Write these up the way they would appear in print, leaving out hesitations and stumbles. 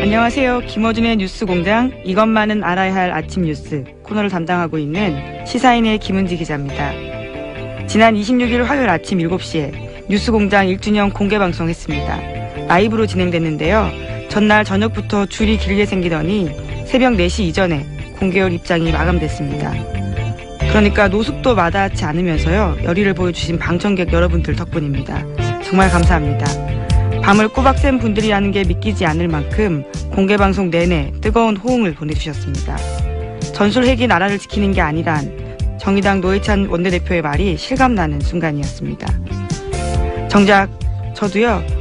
안녕하세요. 김어준의 뉴스공장, 이것만은 알아야 할 아침 뉴스 코너를 담당하고 있는 시사인의 김은지 기자입니다. 지난 26일 화요일 아침 7시에 뉴스공장 1주년 공개방송했습니다. 라이브로 진행됐는데요. 전날 저녁부터 줄이 길게 생기더니 새벽 4시 이전에 공개월 입장이 마감됐습니다. 그러니까 노숙도 마다하지 않으면서요. 열의를 보여주신 방청객 여러분들 덕분입니다. 정말 감사합니다. 밤을 꼬박 샌 분들이라는 게 믿기지 않을 만큼 공개방송 내내 뜨거운 호응을 보내주셨습니다. 전술핵이 나라를 지키는 게 아니란 정의당 노회찬 원내대표의 말이 실감나는 순간이었습니다. 정작 저도요,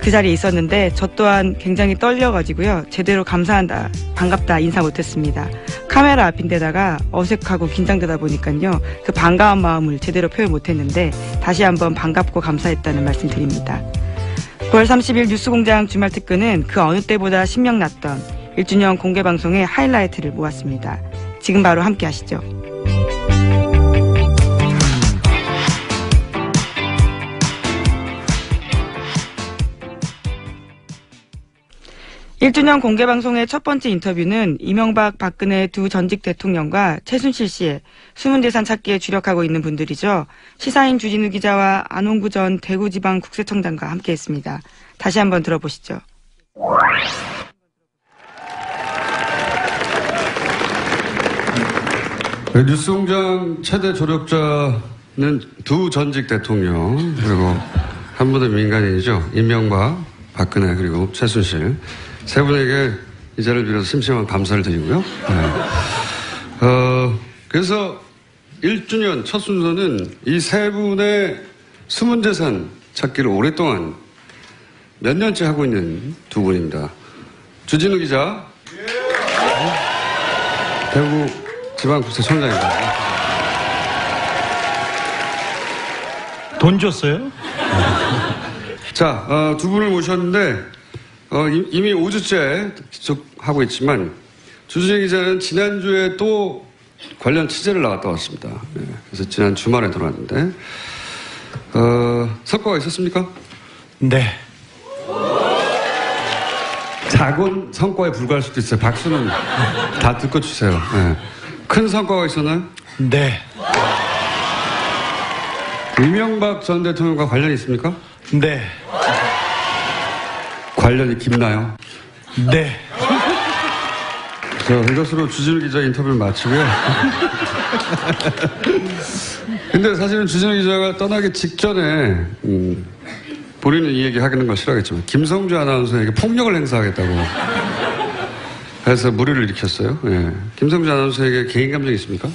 그 자리에 있었는데 저 또한 굉장히 떨려가지고요, 제대로 감사한다, 반갑다 인사 못했습니다. 카메라 앞인데다가 어색하고 긴장되다 보니까요, 그 반가운 마음을 제대로 표현 못했는데 다시 한번 반갑고 감사했다는 말씀 드립니다. 9월 30일 뉴스공장 주말 특근은 그 어느 때보다 신명났던 1주년 공개방송의 하이라이트를 모았습니다. 지금 바로 함께 하시죠. 1주년 공개방송의 첫 번째 인터뷰는 이명박, 박근혜 두 전직 대통령과 최순실 씨의 숨은재산 찾기에 주력하고 있는 분들이죠. 시사인 주진우 기자와 안홍구 전 대구지방국세청장과 함께했습니다. 다시 한번 들어보시죠. 뉴스공장 최대 조력자는 두 전직 대통령, 그리고 한 분은 민간인이죠. 이명박, 박근혜, 그리고 최순실. 세 분에게 이 자리를 빌어서 심심한 감사를 드리고요. 네. 그래서 1주년 첫 순서는 이 세 분의 숨은재산 찾기를 오랫동안 몇 년째 하고 있는 두 분입니다. 주진우 기자, 대구 지방국세청장입니다. 돈 줬어요? 자, 두 분을 모셨는데 이미 5주째 계속 하고 있지만 주진우 기자는 지난주에 또 관련 취재를 나갔다 왔습니다. 네, 그래서 지난 주말에 돌아왔는데 성과가 있었습니까? 네. 작은 성과에 불과할 수도 있어요. 박수는 다 듣고 주세요. 네. 큰 성과가 있었나요? 네. 이명박 전 대통령과 관련이 있습니까? 네. 관련이 깊나요? 네. 이것으로 주진우 기자 인터뷰를 마치고요. 근데 사실은 주진우 기자가 떠나기 직전에 본인은 이 얘기 하는 걸 싫어하겠지만 김성주 아나운서에게 폭력을 행사하겠다고 해서 물의를 일으켰어요. 예. 김성주 아나운서에게 개인 감정이 있습니까?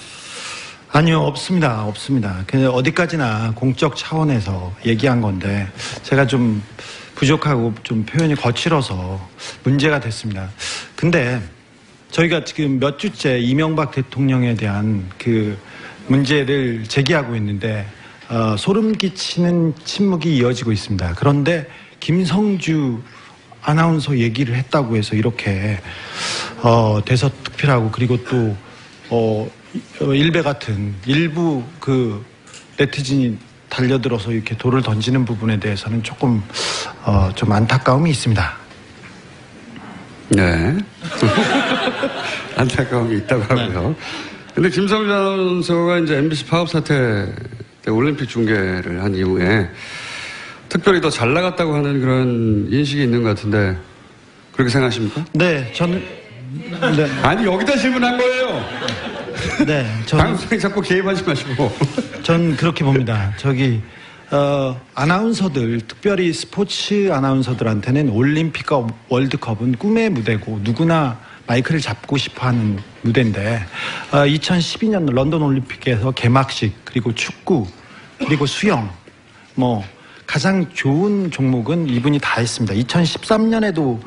아니요, 없습니다. 없습니다. 그냥 어디까지나 공적 차원에서 얘기한 건데 제가 좀 부족하고 좀 표현이 거칠어서 문제가 됐습니다. 근데 저희가 지금 몇 주째 이명박 대통령에 대한 그 문제를 제기하고 있는데 소름 끼치는 침묵이 이어지고 있습니다. 그런데 김성주 아나운서 얘기를 했다고 해서 이렇게 대서특필하고, 그리고 또 일베 같은 일부 그 네티즌이 달려들어서 이렇게 돌을 던지는 부분에 대해서는 조금 좀 안타까움이 있습니다. 네. 안타까움이 있다고 하고요. 네. 근데 김성주 아나운서가 이제 MBC 파업 사태 때 올림픽 중계를 한 이후에 특별히 더 잘 나갔다고 하는 그런 인식이 있는 것 같은데 그렇게 생각하십니까? 네, 저는 네. 아니 여기다 질문한 거예요. 네, 방송에 자꾸 개입하지 마시고. 전 그렇게 봅니다. 아나운서들, 특별히 스포츠 아나운서들한테는 올림픽과 월드컵은 꿈의 무대고 누구나 마이크를 잡고 싶어하는 무대인데 2012년 런던 올림픽에서 개막식, 그리고 축구, 그리고 수영, 가장 좋은 종목은 이분이 다 했습니다. 2013년에도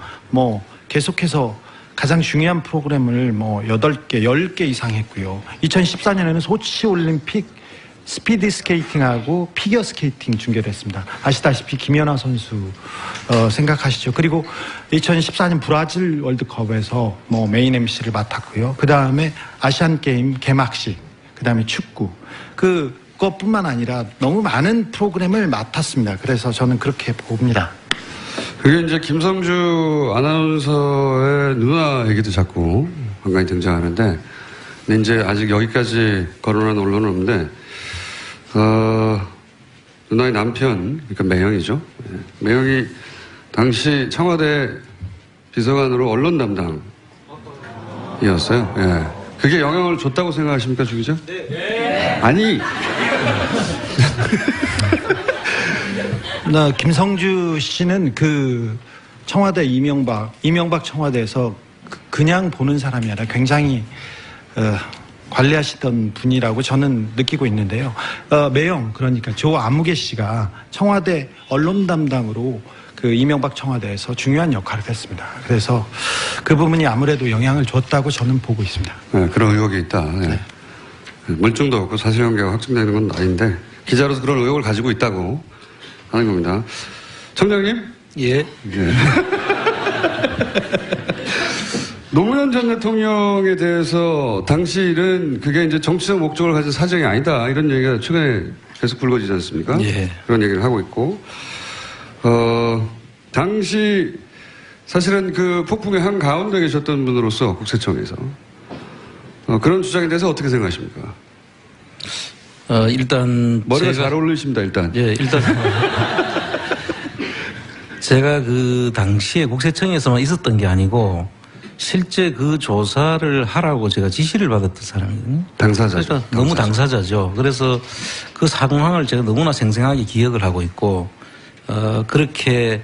계속해서 가장 중요한 프로그램을 8개, 10개 이상 했고요. 2014년에는 소치 올림픽 스피드 스케이팅하고 피겨 스케이팅 중계를 했습니다. 아시다시피 김연아 선수 생각하시죠. 그리고 2014년 브라질 월드컵에서 뭐 메인 MC를 맡았고요. 그 다음에 아시안 게임 개막식, 그 다음에 축구, 그것뿐만 아니라 너무 많은 프로그램을 맡았습니다. 그래서 저는 그렇게 봅니다. 그게 이제 김성주 아나운서의 누나 얘기도 자꾸 간간히 등장하는데, 근데 이제 아직 여기까지 거론한 언론은 없는데, 누나의 남편, 그러니까 매형이죠. 매형이 당시 청와대 비서관으로 언론 담당이었어요. 예. 그게 영향을 줬다고 생각하십니까, 주 기자? 네. 아니. 김성주 씨는 청와대 이명박 청와대에서 그냥 보는 사람이 아니라 굉장히 관리하시던 분이라고 저는 느끼고 있는데요. 매형, 그러니까 조 아무개 씨가 청와대 언론 담당으로 이명박 청와대에서 중요한 역할을 했습니다. 그래서 그 부분이 아무래도 영향을 줬다고 저는 보고 있습니다. 네, 그런 의혹이 있다. 네. 네. 물증도 없고 사실관계가 확정되는 건 아닌데 기자로서 그런 의혹을 가지고 있다고 하는 겁니다. 청장님? 예. 노무현 전 대통령에 대해서 당시 일은 그게 이제 정치적 목적을 가진 사정이 아니다. 이런 얘기가 최근에 계속 불거지지 않습니까? 예. 그런 얘기를 하고 있고, 당시 사실은 그 폭풍의 한가운데 계셨던 분으로서 국세청에서 그런 주장에 대해서 어떻게 생각하십니까? 일단. 머리가 잘 어울리십니다, 일단. 예, 일단. 제가 그 당시에 국세청에서만 있었던 게 아니고 실제 그 조사를 하라고 제가 지시를 받았던 사람이거든요. 당사자죠. 그러니까 너무 당사자죠. 그래서 그 상황을 제가 너무나 생생하게 기억을 하고 있고, 그렇게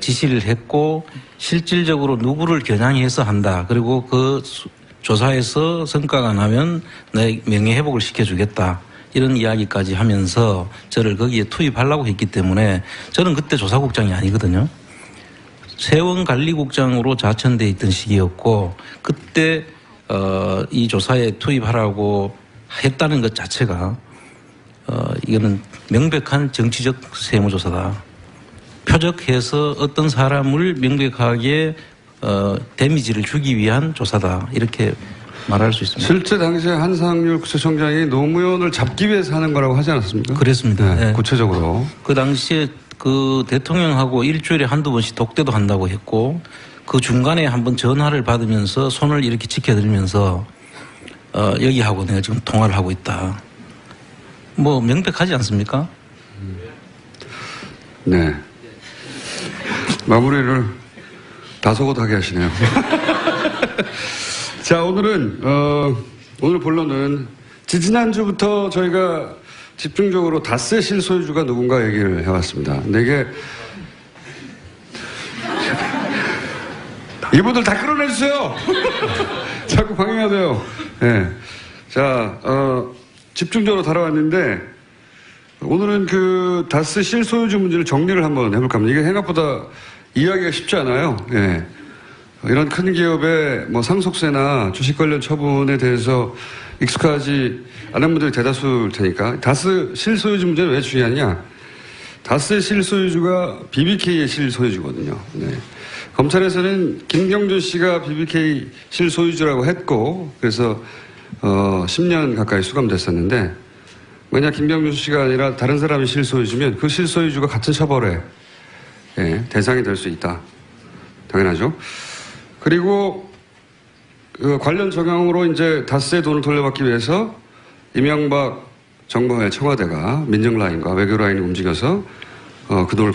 지시를 했고, 실질적으로 누구를 겨냥해서 한다. 그리고 그 조사에서 성과가 나면 내 명예회복을 시켜주겠다. 이런 이야기까지 하면서 저를 거기에 투입하려고 했기 때문에 저는 그때 조사국장이 아니거든요. 세원관리국장으로 자천돼 있던 시기였고, 그때 이 조사에 투입하라고 했다는 것 자체가 이거는 명백한 정치적 세무조사다. 표적해서 어떤 사람을 명백하게 데미지를 주기 위한 조사다. 이렇게 말할 수 있습니다. 실제 당시에 한상률 국세청장이 노무현을 잡기 위해서 하는 거라고 하지 않았습니까? 그랬습니다. 네, 네. 구체적으로. 그 당시에 그 대통령하고 일주일에 한두 번씩 독대도 한다고 했고, 그 중간에 한번 전화를 받으면서 손을 이렇게 지켜들면서 여기하고 내가 지금 통화를 하고 있다. 뭐 명백하지 않습니까? 네. 마무리를 다소곳하게 하시네요. 자, 오늘은 오늘 본론은 지지난주부터 저희가 집중적으로 다스의 실소유주가 누군가 얘기를 해왔습니다. 근데 이게 이분들 다 끌어내주세요. 자꾸 방해하세요. 네. 자, 집중적으로 다뤄왔는데 오늘은 그 다스 실소유주 문제를 정리를 한번 해볼까 합니다. 이게 생각보다 이해하기가 쉽지 않아요. 네. 이런 큰 기업의 뭐 상속세나 주식 관련 처분에 대해서 익숙하지 않은 분들이 대다수일 테니까. 다스 실소유주 문제는 왜 중요하냐? 다스의 실소유주가 BBK의 실소유주거든요. 네. 검찰에서는 김경준 씨가 BBK 실소유주라고 했고, 그래서 10년 가까이 수감됐었는데, 만약 김경준 씨가 아니라 다른 사람이 실소유주면 그 실소유주가 같은 처벌에 대상이 될 수 있다. 당연하죠. 그리고 그 관련 적용으로 이제 다스의 돈을 돌려받기 위해서 이명박 정부의 청와대가 민정 라인과 외교 라인이 움직여서 그 돈을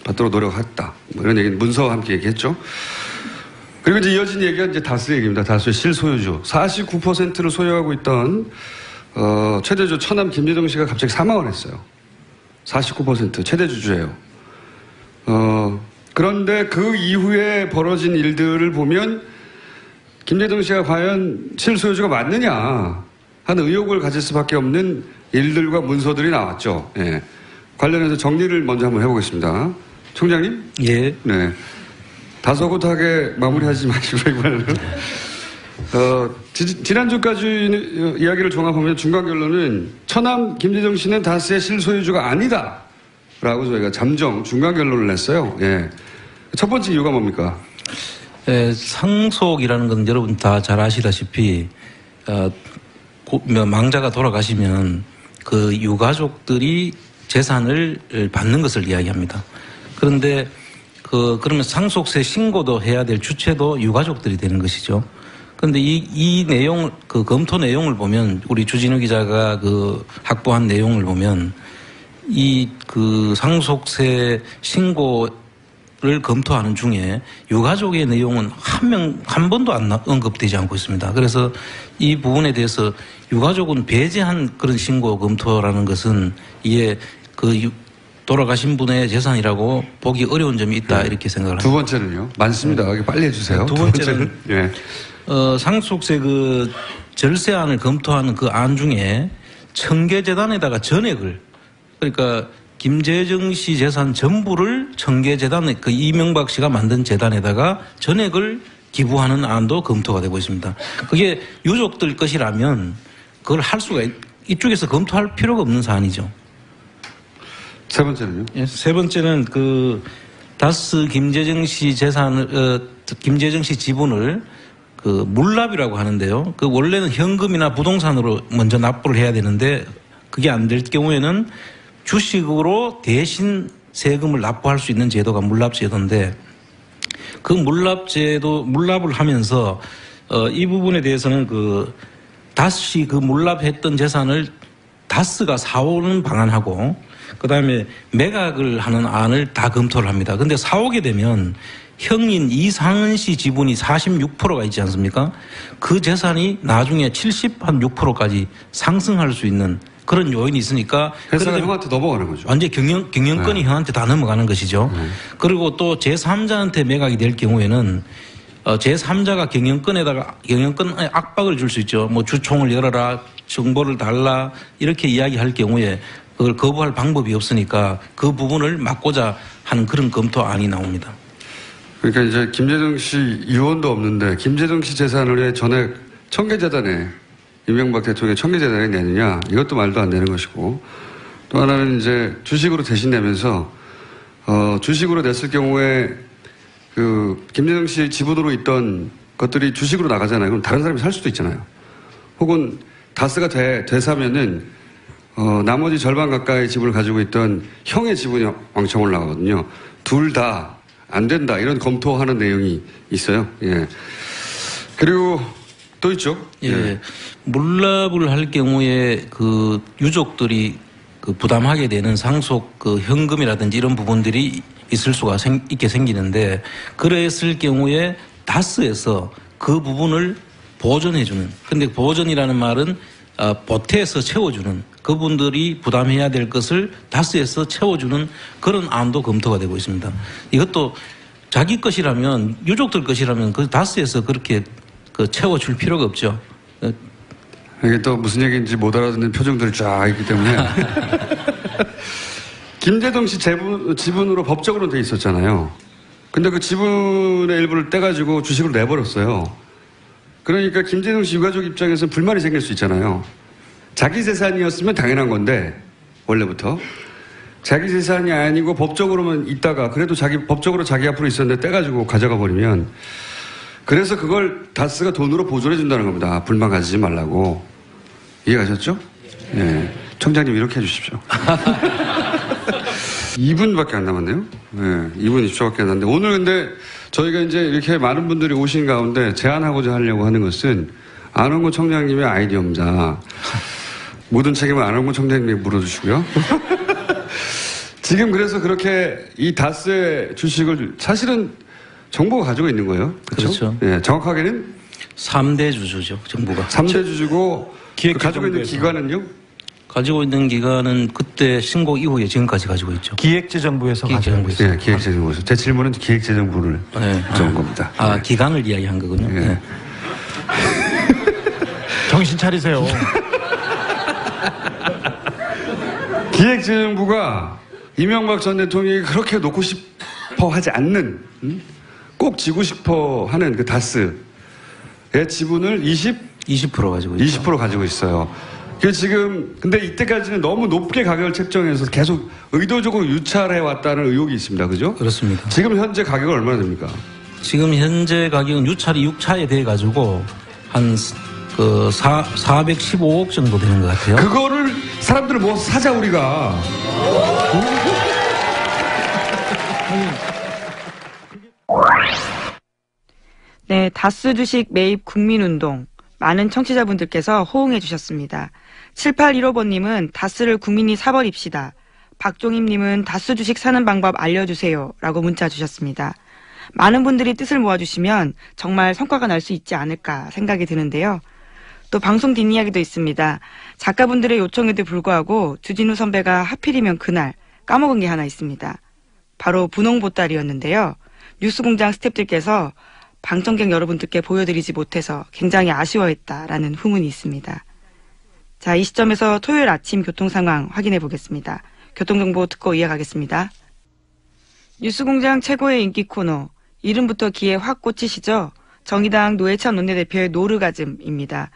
받도록 노력했다. 뭐 이런 얘기는 문서와 함께 얘기했죠. 그리고 이제 이어진 얘기가 이제 다스 얘기입니다. 다스의 실소유주. 49%를 소유하고 있던 최대주 처남 김여정 씨가 갑자기 사망을 했어요. 49% 최대 주주예요. 그런데 그 이후에 벌어진 일들을 보면 김여정 씨가 과연 실소유주가 맞느냐 하는 의혹을 가질 수밖에 없는 일들과 문서들이 나왔죠. 예. 관련해서 정리를 먼저 한번 해보겠습니다. 총장님? 예. 네. 다소곳하게 마무리하지 마시고 이번에는 지난주까지 이야기를 종합하면 중간 결론은 처남 김재정 씨는 다스의 실소유주가 아니다라고 저희가 잠정 중간 결론을 냈어요. 예. 첫 번째 이유가 뭡니까? 상속이라는 건 여러분 다 잘 아시다시피 망자가 돌아가시면 그 유가족들이 재산을 받는 것을 이야기합니다. 그런데 그러면 상속세 신고도 해야 될 주체도 유가족들이 되는 것이죠. 그런데 이 내용, 그 검토 내용을 보면, 우리 주진우 기자가 확보한 내용을 보면, 그 상속세 신고를 검토하는 중에 유가족의 내용은 한 번도 안 언급되지 않고 있습니다. 그래서 이 부분에 대해서 유가족은 배제한 그런 신고 검토라는 것은 이게 돌아가신 분의 재산이라고 보기 어려운 점이 있다, 이렇게 생각을 합니다. 두 번째는요? 많습니다. 빨리 해주세요. 두 번째는, 예. 상속세 절세안을 검토하는 그 안 중에 청계재단에다가 전액을, 그러니까 김재정 씨 재산 전부를 청계재단에, 이명박 씨가 만든 재단에다가 전액을 기부하는 안도 검토가 되고 있습니다. 그게 유족들 것이라면 그걸 할 수가, 이쪽에서 검토할 필요가 없는 사안이죠. 세 번째는요? 예, 세 번째는 다스 김재정 씨 김재정 씨 지분을 물납이라고 하는데요. 원래는 현금이나 부동산으로 먼저 납부를 해야 되는데 그게 안 될 경우에는 주식으로 대신 세금을 납부할 수 있는 제도가 물납제도인데 그 물납을 하면서 이 부분에 대해서는 다스 물납했던 재산을 다스가 사오는 방안하고 그다음에 매각을 하는 안을 다 검토를 합니다. 근데 사오게 되면 형인 이상은 씨 지분이 46%가 있지 않습니까? 그 재산이 나중에 76%까지 상승할 수 있는 그런 요인이 있으니까 회사가 형한테 넘어가는 거죠. 완전 경영권이 형한테 다 넘어가는 것이죠. 그리고 또 제3자한테 매각이 될 경우에는 제3자가 경영권에 압박을 줄 수 있죠. 뭐 주총을 열어라, 정보를 달라 이렇게 이야기할 경우에 그걸 거부할 방법이 없으니까 그 부분을 막고자 하는 그런 검토안이 나옵니다. 그러니까 이제 김재정 씨 유언도 없는데 김재정 씨 재산을 왜 전액 청계재단에 이명박 대통령의 청계재단에 내느냐 이것도 말도 안 되는 것이고 또 하나는 이제 주식으로 대신 내면서 주식으로 냈을 경우에 김재정 씨 지분으로 있던 것들이 주식으로 나가잖아요. 그럼 다른 사람이 살 수도 있잖아요. 혹은 다스가 되사면은 나머지 절반 가까이 지분을 가지고 있던 형의 지분이 왕창 올라가거든요. 둘 다 안 된다 이런 검토하는 내용이 있어요. 예. 그리고 또 있죠. 예. 예. 물납을 할 경우에 유족들이 부담하게 되는 상속 현금이라든지 이런 부분들이 있을 수가 있게 생기는데 그랬을 경우에 다스에서 그 부분을 보전해주는. 근데 보전이라는 말은 보태서 채워주는 그분들이 부담해야 될 것을 다스에서 채워주는 그런 안도 검토가 되고 있습니다. 이것도 자기 것이라면 유족들 것이라면 그 다스에서 그렇게 채워줄 필요가 없죠. 이게 또 무슨 얘기인지 못 알아듣는 표정들이 쫙 있기 때문에 김재동 씨 지분으로 법적으로 돼 있었잖아요. 근데 그 지분의 일부를 떼가지고 주식으로 내버렸어요. 그러니까 김재동 씨 유가족 입장에서는 불만이 생길 수 있잖아요. 자기 재산이었으면 당연한 건데 원래부터 자기 재산이 아니고 법적으로만 있다가 그래도 법적으로 자기 앞으로 있었는데 떼가지고 가져가 버리면 그래서 그걸 다스가 돈으로 보존해 준다는 겁니다. 불만 가지지 말라고. 이해가셨죠? 네. 청장님 이렇게 해주십시오. 2분밖에 안 남았네요. 네. 2분 20초밖에 안 남았는데 오늘 근데 저희가 이제 이렇게 많은 분들이 오신 가운데 제안하고자 하려고 하는 것은 안홍구 청장님의 아이디어입니다. 모든 책임은 안홍구 청장님이 물어주시고요. 지금 그래서 그렇게 이 다스의 주식을 사실은 정부가 가지고 있는 거예요. 그렇죠? 네, 정확하게는 3대 주주죠, 정부가. 3대 주주고 가지고 있는 기관은요? 가지고 있는 기관은 그때 신고 이후에 지금까지 가지고 있죠. 기획재정부에서 가지고 있어요. 네, 기획재정부에서. 제 질문은 기획재정부를 여쭤본 겁니다. 아, 기관을 이야기한 거군요. 네. 네. 정신 차리세요. 기획재정부가 이명박 전 대통령이 그렇게 놓고 싶어 하지 않는 꼭 지고 싶어 하는 그 다스의 지분을 20% 가지고 있죠. 20% 가지고 있어요. 그 지금 근데 이때까지는 너무 높게 가격을 책정해서 계속 의도적으로 유찰해 왔다는 의혹이 있습니다. 그죠? 그렇습니다. 지금 현재 가격은 얼마나 됩니까? 지금 현재 가격은 유찰이 6차에 돼 가지고 한 415억 정도 되는 것 같아요. 그거를 사람들을 모아서 사자 우리가. 네, 다스 주식 매입 국민운동. 많은 청취자분들께서 호응해 주셨습니다. 7815번님은 다스를 국민이 사버립시다. 박종임님은 다스 주식 사는 방법 알려주세요. 라고 문자 주셨습니다. 많은 분들이 뜻을 모아주시면 정말 성과가 날 수 있지 않을까 생각이 드는데요. 또 방송 뒷이야기도 있습니다. 작가분들의 요청에도 불구하고 주진우 선배가 하필이면 그날 까먹은 게 하나 있습니다. 바로 분홍보따리였는데요. 뉴스공장 스태프들께서 방청객 여러분들께 보여드리지 못해서 굉장히 아쉬워했다라는 후문이 있습니다. 자, 이 시점에서 토요일 아침 교통 상황 확인해 보겠습니다. 교통정보 듣고 이어가겠습니다. 뉴스공장 최고의 인기 코너, 이름부터 귀에 확 꽂히시죠? 정의당 노회찬 원내대표의 노르가즘입니다.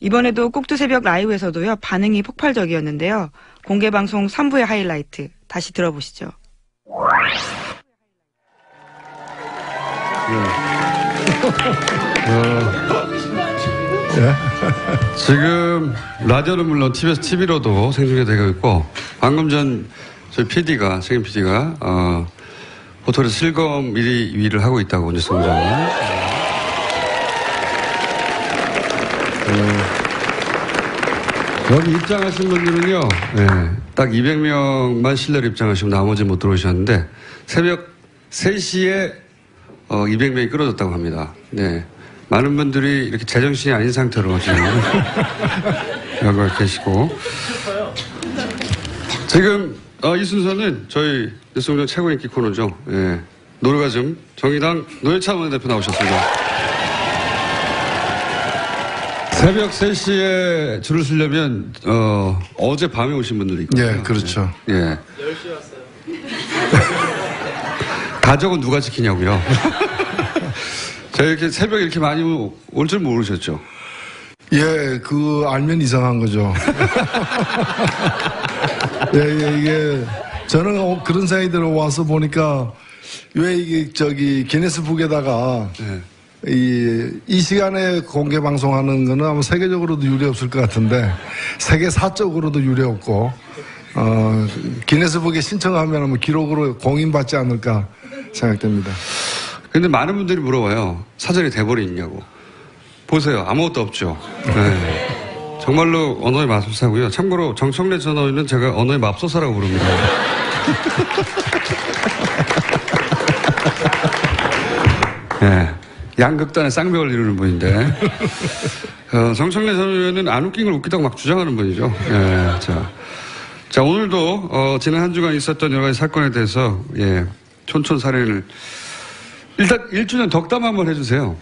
이번에도 꼭두새벽 라이브에서도요, 반응이 폭발적이었는데요. 공개방송 3부의 하이라이트 다시 들어보시죠. 지금 라디오는 물론 TV로도 생중계되고 있고 방금 전 저희 PD가 책임 PD가 포털에서 실검 1위를 하고 있다고 뉴스공장은. 여기 입장하신 분들은요, 네, 딱 200명만 실내로 입장하시고 나머지 못 들어오셨는데 새벽 3시에 200명이 끌어졌다고 합니다. 네. 많은 분들이 이렇게 제정신이 아닌 상태로 지금 여기 계시고. 지금 이 순서는 저희 뉴스공장 최고 인기 코너죠. 예. 노르가즘 정의당 노회찬 원내대표 나오셨습니다. 새벽 3시에 줄을 서려면 어제 밤에 오신 분들이 있거든요. 예, 그렇죠. 예. 10시에 왔어요. 가족은 누가 지키냐고요. 제가 이렇게 새벽에 이렇게 많이 올 줄 모르셨죠? 예, 알면 이상한 거죠. 예, 이게, 저는 그런 생각이 들어 와서 보니까, 왜 이게, 기네스북에다가, 네. 이 시간에 공개 방송하는 거는 아마 세계적으로도 유례 없을 것 같은데, 세계사적으로도 유례 없고, 기네스북에 신청하면 아마 기록으로 공인받지 않을까 생각됩니다. 근데 많은 분들이 물어봐요. 사전에 대본이 있냐고. 보세요. 아무것도 없죠. 네. 정말로 언어의 맙소사고요. 참고로 정청래 전 의원은 제가 언어의 맙소사라고 부릅니다. 네. 양극단의 쌍벽을 이루는 분인데 정청래 전 의원은 안 웃긴 걸 웃기다고 막 주장하는 분이죠. 네. 자 오늘도 지난 한 주간 있었던 여러 가지 사건에 대해서 촌촌살인을 일단 1주년 덕담 한번 해주세요.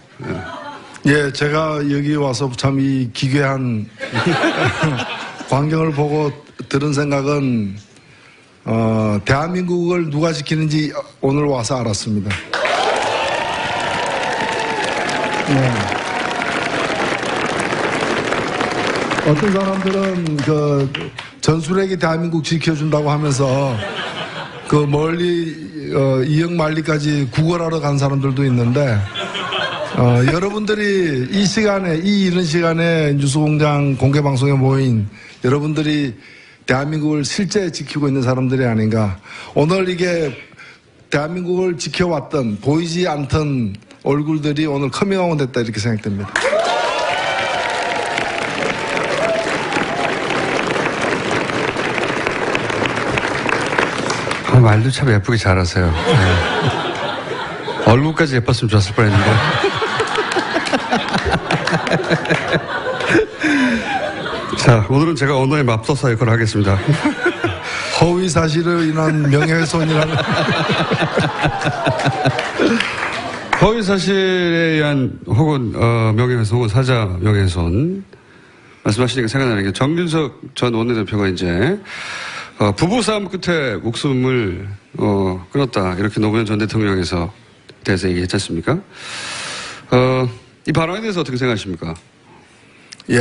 예, 제가 여기 와서 참 이 기괴한 광경을 보고 들은 생각은 대한민국을 누가 지키는지 오늘 와서 알았습니다. 네. 어떤 사람들은 전술핵이 대한민국 지켜준다고 하면서 멀리 이역만리까지 구걸하러 간 사람들도 있는데 여러분들이 이 시간에 이른 시간에 뉴스공장 공개방송에 모인 여러분들이 대한민국을 실제 지키고 있는 사람들이 아닌가. 오늘 이게 대한민국을 지켜왔던 보이지 않던 얼굴들이 오늘 커밍아웃 됐다 이렇게 생각됩니다. 말도 참 예쁘게 잘하세요. 네. 얼굴까지 예뻤으면 좋았을 뻔했는데. 자, 오늘은 제가 언어의 맙소사 역할을 하겠습니다. 허위 사실로 인한 명예훼손이라는. 허위 사실에 의한 혹은 명예훼손 혹은 사자 명예훼손 말씀하시니까 생각나는 게 정균석 전 원내대표가 이제 부부싸움 끝에 목숨을 끊었다 이렇게 노무현 전 대통령에서 대해서 얘기했지 않습니까? 이 발언에 대해서 어떻게 생각하십니까? 예,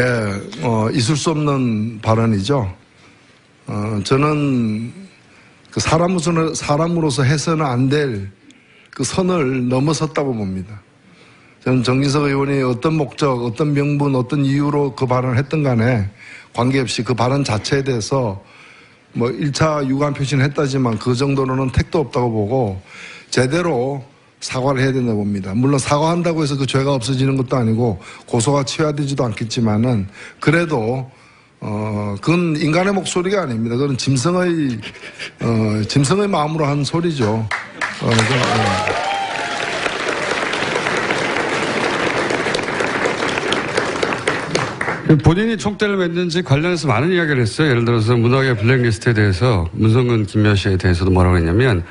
있을 수 없는 발언이죠. 저는 그 사람으로서 해서는 안 될 그 선을 넘어섰다고 봅니다. 저는 정진석 의원이 어떤 목적, 어떤 명분, 어떤 이유로 그 발언을 했든 간에 관계없이 그 발언 자체에 대해서 뭐 1차 유감 표시는 했다지만 그 정도로는 택도 없다고 보고 제대로 사과를 해야 된다고 봅니다. 물론 사과한다고 해서 그 죄가 없어지는 것도 아니고 고소가 취하되지도 않겠지만은 그래도 그건 인간의 목소리가 아닙니다. 그건 짐승의 마음으로 한 소리죠. 본인이 총대를 맸는지 관련해서 많은 이야기를 했어요. 예를 들어서 문학의 블랙리스트에 대해서 문성근, 김미아 씨에 대해서도 뭐라고 했냐면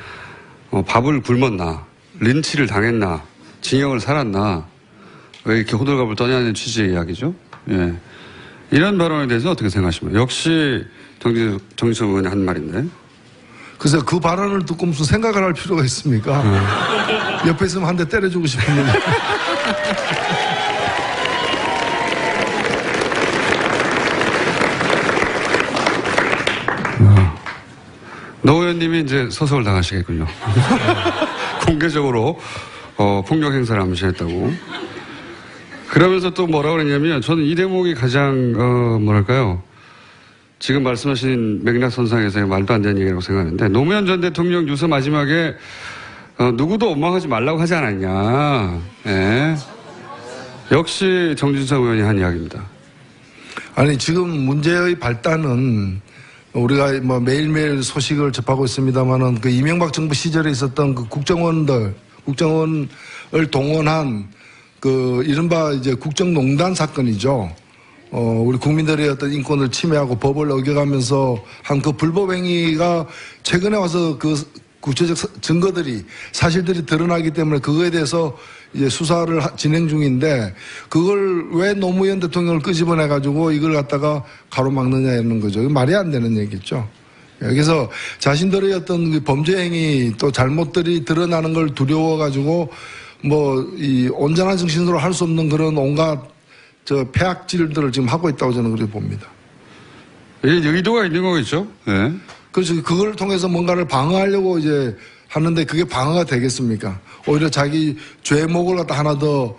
밥을 굶었나, 린치를 당했나, 징역을 살았나, 왜 이렇게 호들갑을 떠냐는 취지의 이야기죠. 예. 이런 발언에 대해서 어떻게 생각하십니까? 역시 정진석 의원이 한 말인데. 그래서 그 발언을 듣고 무슨 생각을 할 필요가 있습니까? 옆에 있으면 한 대 때려주고 싶은데. 노 의원님이 이제 소송을 당하시겠군요. 공개적으로 폭력 행사를 암시했다고. 그러면서 또 뭐라고 그랬냐면 저는 이 대목이 가장 뭐랄까요. 지금 말씀하신 맥락선상에서의 말도 안 되는 얘기라고 생각하는데 노무현 전 대통령 유서 마지막에 누구도 원망하지 말라고 하지 않았냐. 예. 역시 정진석 의원이 한 이야기입니다. 아니 지금 문제의 발단은 우리가 뭐 매일매일 소식을 접하고 있습니다만은 그 이명박 정부 시절에 있었던 그 국정원을 동원한 그 이른바 이제 국정농단 사건이죠. 우리 국민들의 어떤 인권을 침해하고 법을 어겨가면서 한 그 불법 행위가 최근에 와서 그 구체적 증거들이 사실들이 드러나기 때문에 그거에 대해서 이제 수사를 진행 중인데 그걸 왜 노무현 대통령을 끄집어내 가지고 이걸 갖다가 가로막느냐 이런 거죠. 말이 안 되는 얘기죠. 여기서 자신들의 어떤 그 범죄 행위 또 잘못들이 드러나는 걸 두려워 가지고 뭐 이 온전한 정신으로 할 수 없는 그런 온갖 폐악질들을 지금 하고 있다고 저는 그렇게 봅니다. 이게 의도가 있는 거겠죠? 네. 그래서 그걸 통해서 뭔가를 방어하려고 이제 하는데 그게 방어가 되겠습니까? 오히려 자기 죄목을 갖다 하나 더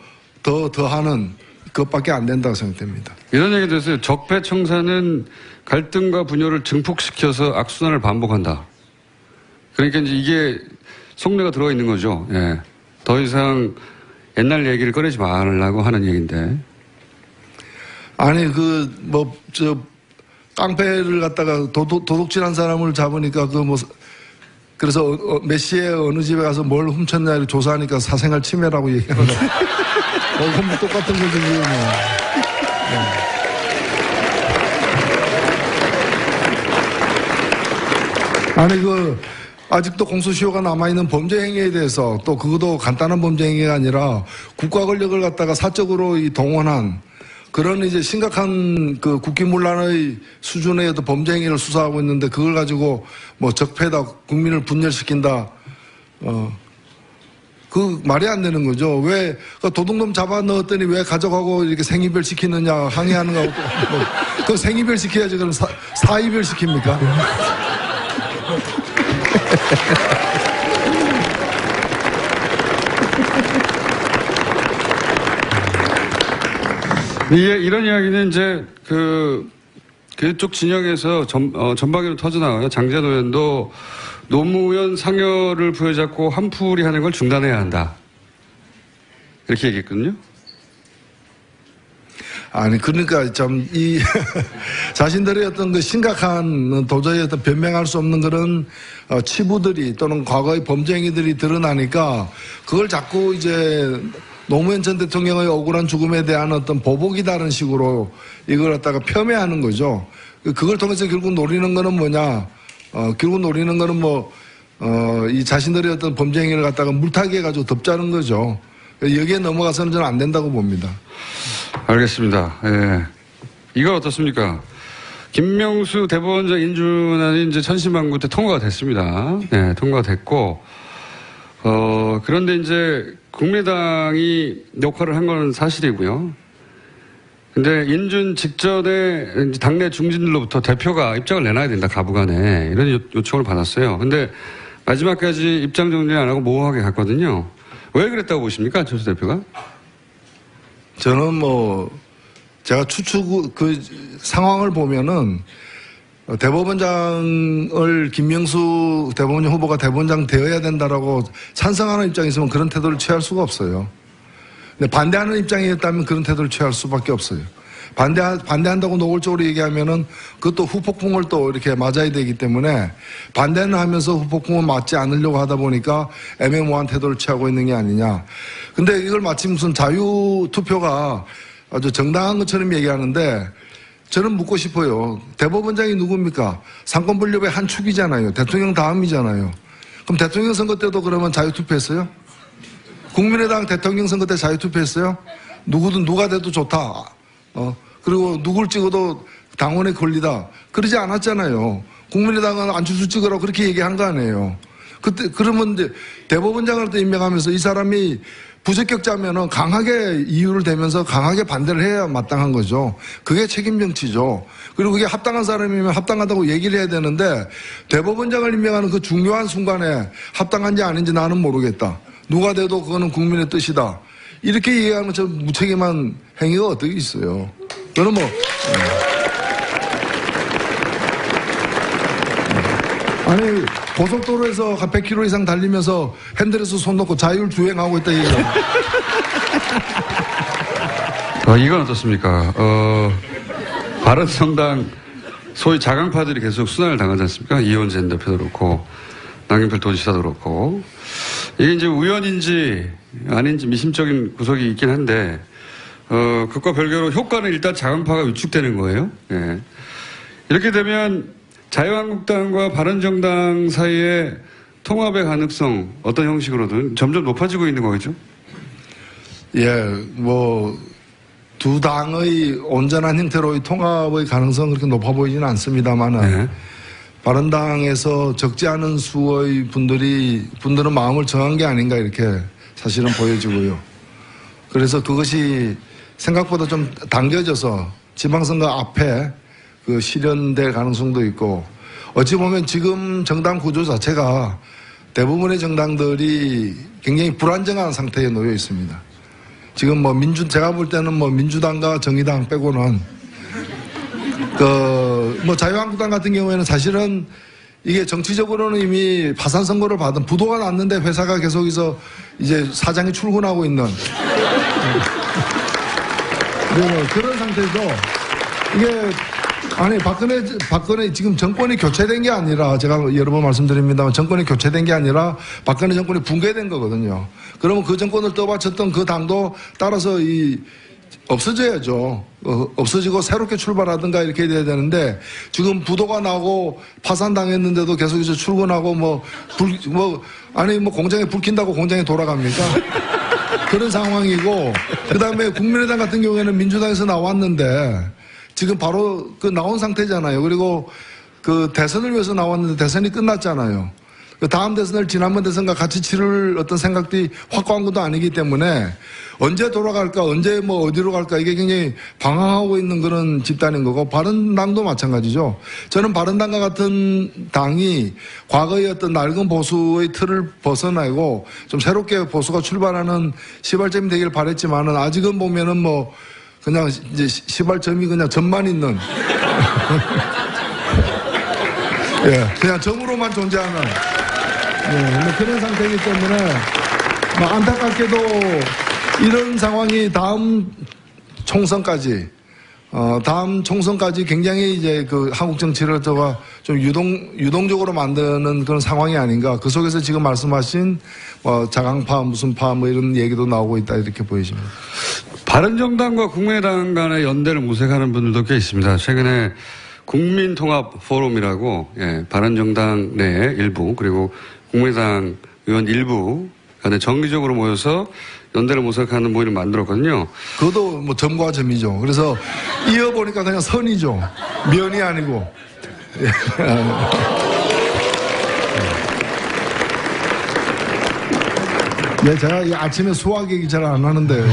하는 그것밖에 안 된다고 생각됩니다. 이런 얘기도 했어요. 적폐청산은 갈등과 분열을 증폭시켜서 악순환을 반복한다. 그러니까 이제 이게 속내가 들어가 있는 거죠. 예. 더 이상 옛날 얘기를 꺼내지 말라고 하는 얘기인데. 아니 깡패를 갖다가 도둑질한 사람을 잡으니까 그래서 메시의 어느 집에 가서 뭘 훔쳤냐를 조사하니까 사생활 침해라고 얘기하는 거예요. 그건 뭐 똑같은 거지, 지금. 아니, 아직도 공소시효가 남아있는 범죄 행위에 대해서 또 그것도 간단한 범죄 행위가 아니라 국가 권력을 갖다가 사적으로 동원한 그런 이제 심각한 그 국기문란의 수준의 어떤 범죄 행위를 수사하고 있는데 그걸 가지고 뭐 적폐다, 국민을 분열시킨다, 그 말이 안 되는 거죠. 왜 도둑놈 잡아 넣었더니 왜 가져가고 이렇게 생이별 시키느냐 항의하는 거하고 그 생이별 시켜야지 그럼 사이별 시킵니까? 이런 이야기는 이제 그쪽 진영에서 전방위로 터져나와요. 장재현 의원도 노무현 상여를 부여잡고 한풀이 하는 걸 중단해야 한다. 이렇게 얘기했거든요. 아니, 그러니까 자신들의 어떤 그 심각한 도저히 어떤 변명할 수 없는 그런 치부들이 또는 과거의 범죄 행위들이 드러나니까 그걸 자꾸 이제 노무현 전 대통령의 억울한 죽음에 대한 어떤 보복이다라는 식으로 이걸 갖다가 폄훼하는 거죠. 그걸 통해서 결국 노리는 거는 뭐냐. 결국 노리는 거는 이 자신들의 어떤 범죄 행위를 갖다가 물타기 해가지고 덮자는 거죠. 여기에 넘어가서는 저는 안 된다고 봅니다. 알겠습니다. 예. 이거 어떻습니까? 김명수 대법원장 인준안이 이제 천신만고 때 통과가 됐습니다. 네, 통과가 됐고, 그런데 이제 국민의당이 역할을 한 건 사실이고요. 근데 인준 직전에 이제 당내 중진들로부터 대표가 입장을 내놔야 된다, 가부간에. 이런 요청을 받았어요. 근데 마지막까지 입장 정리 안 하고 모호하게 갔거든요. 왜 그랬다고 보십니까, 안철수 대표가? 저는 제가 그 상황을 보면은 대법원장을 김명수 대법원장 후보가 대법원장 되어야 된다라고 찬성하는 입장이 있으면 그런 태도를 취할 수가 없어요. 근데 반대하는 입장이었다면 그런 태도를 취할 수밖에 없어요. 반대한다고 노골적으로 얘기하면은 그것도 후폭풍을 또 이렇게 맞아야 되기 때문에 반대는 하면서 후폭풍을 맞지 않으려고 하다 보니까 애매모호한 태도를 취하고 있는 게 아니냐. 근데 이걸 마치 무슨 자유투표가 아주 정당한 것처럼 얘기하는데 저는 묻고 싶어요. 대법원장이 누굽니까? 상권분립의 한 축이잖아요. 대통령 다음이잖아요. 그럼 대통령 선거 때도 그러면 자유투표했어요? 국민의당 대통령 선거 때 자유투표했어요? 누가 돼도 좋다. 그리고 누굴 찍어도 당원의 권리다. 그러지 않았잖아요. 국민의당은 안철수 찍으라고 그렇게 얘기한 거 아니에요. 그러면 이제 대법원장을 또 임명하면서 이 사람이 부적격자면은 강하게 이유를 대면서 강하게 반대를 해야 마땅한 거죠. 그게 책임 정치죠. 그리고 그게 합당한 사람이면 합당하다고 얘기를 해야 되는데 대법원장을 임명하는 그 중요한 순간에 합당한지 아닌지 나는 모르겠다. 누가 돼도 그거는 국민의 뜻이다. 이렇게 얘기하는 저 무책임한 행위가 어떻게 있어요. 저는 아니 고속도로에서 한 100km 이상 달리면서 핸들에서 손 놓고 자율 주행하고 있다 얘기해요. 이건 어떻습니까? 바른정당 소위 자강파들이 계속 순환을 당하지 않습니까? 이원재 대표도 그렇고 남경필 도지사도 그렇고 이게 이제 우연인지 아닌지 미심적인 구석이 있긴 한데 그것과 별개로 효과는 일단 자강파가 위축되는 거예요. 예. 이렇게 되면 자유한국당과 바른정당 사이의 통합의 가능성 어떤 형식으로든 점점 높아지고 있는 거겠죠? 예, 두 당의 온전한 형태로의 통합의 가능성은 그렇게 높아 보이지는 않습니다만은 네. 바른당에서 적지 않은 수의 분들은 마음을 정한 게 아닌가 이렇게 사실은 보여지고요. 그래서 그것이 생각보다 좀 당겨져서 지방선거 앞에 그 실현될 가능성도 있고 어찌 보면 지금 정당 구조 자체가 대부분의 정당들이 굉장히 불안정한 상태에 놓여 있습니다. 지금 제가 볼 때는 민주당과 정의당 빼고는 자유한국당 같은 경우에는 사실은 이게 정치적으로는 이미 파산 선고를 받은 부도가 났는데 회사가 계속해서 이제 사장이 출근하고 있는 그런 상태에서 이게 아니 박근혜 지금 정권이 교체된 게 아니라 제가 여러 번 말씀드립니다만 정권이 교체된 게 아니라 박근혜 정권이 붕괴된 거거든요. 그러면 그 정권을 떠받쳤던 그 당도 따라서 없어져야죠. 없어지고 새롭게 출발하든가 이렇게 돼야 되는데 지금 부도가 나고 파산당했는데도 계속해서 출근하고 공장에 불 킨다고 공장에 돌아갑니까? 그런 상황이고 그다음에 국민의당 같은 경우에는 민주당에서 나왔는데 지금 바로 나온 상태잖아요. 그리고 대선을 위해서 나왔는데 대선이 끝났잖아요. 다음 대선을 지난번 대선과 같이 치를 어떤 생각들이 확고한 것도 아니기 때문에 언제 돌아갈까, 언제 어디로 갈까 이게 굉장히 방황하고 있는 그런 집단인 거고 바른당도 마찬가지죠. 저는 바른당과 같은 당이 과거의 어떤 낡은 보수의 틀을 벗어나고 좀 새롭게 보수가 출발하는 시발점이 되길 바랬지만은 아직은 보면은 그냥 이제 시발점이 그냥 점만 있는 예, 그냥 점으로만 존재하는 그런 상태이기 때문에 안타깝게도 이런 상황이 다음 총선까지 굉장히 이제 한국 정치를 좀 유동적으로 만드는 그런 상황이 아닌가. 그 속에서 지금 말씀하신 자강파 무슨 파 이런 얘기도 나오고 있다 이렇게 보여집니다. 바른정당과 국민의당 간의 연대를 모색하는 분들도 꽤 있습니다. 최근에 국민통합포럼이라고 바른정당 내 일부 그리고 국민의당 의원 일부 간에 정기적으로 모여서 연대를 모색하는 모임을 만들었거든요. 그것도 점과 점이죠. 그래서 이어보니까 그냥 선이죠. 면이 아니고. 제가 아침에 소화 얘기 잘 안 하는데.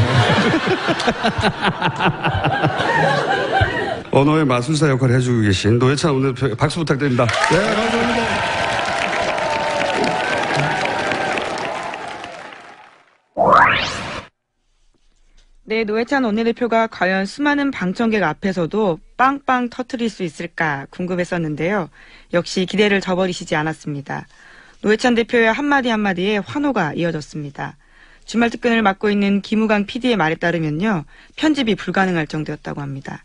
언어의 마술사 역할을 해주고 계신 노회찬 원내대표 박수 부탁드립니다. 네, 감사합니다. 네, 노회찬 원내대표가 과연 수많은 방청객 앞에서도 빵빵 터트릴 수 있을까 궁금했었는데요. 역시 기대를 저버리시지 않았습니다. 노회찬 대표의 한마디 한마디에 환호가 이어졌습니다. 주말 특근을 맡고 있는 김우강 PD의 말에 따르면요. 편집이 불가능할 정도였다고 합니다.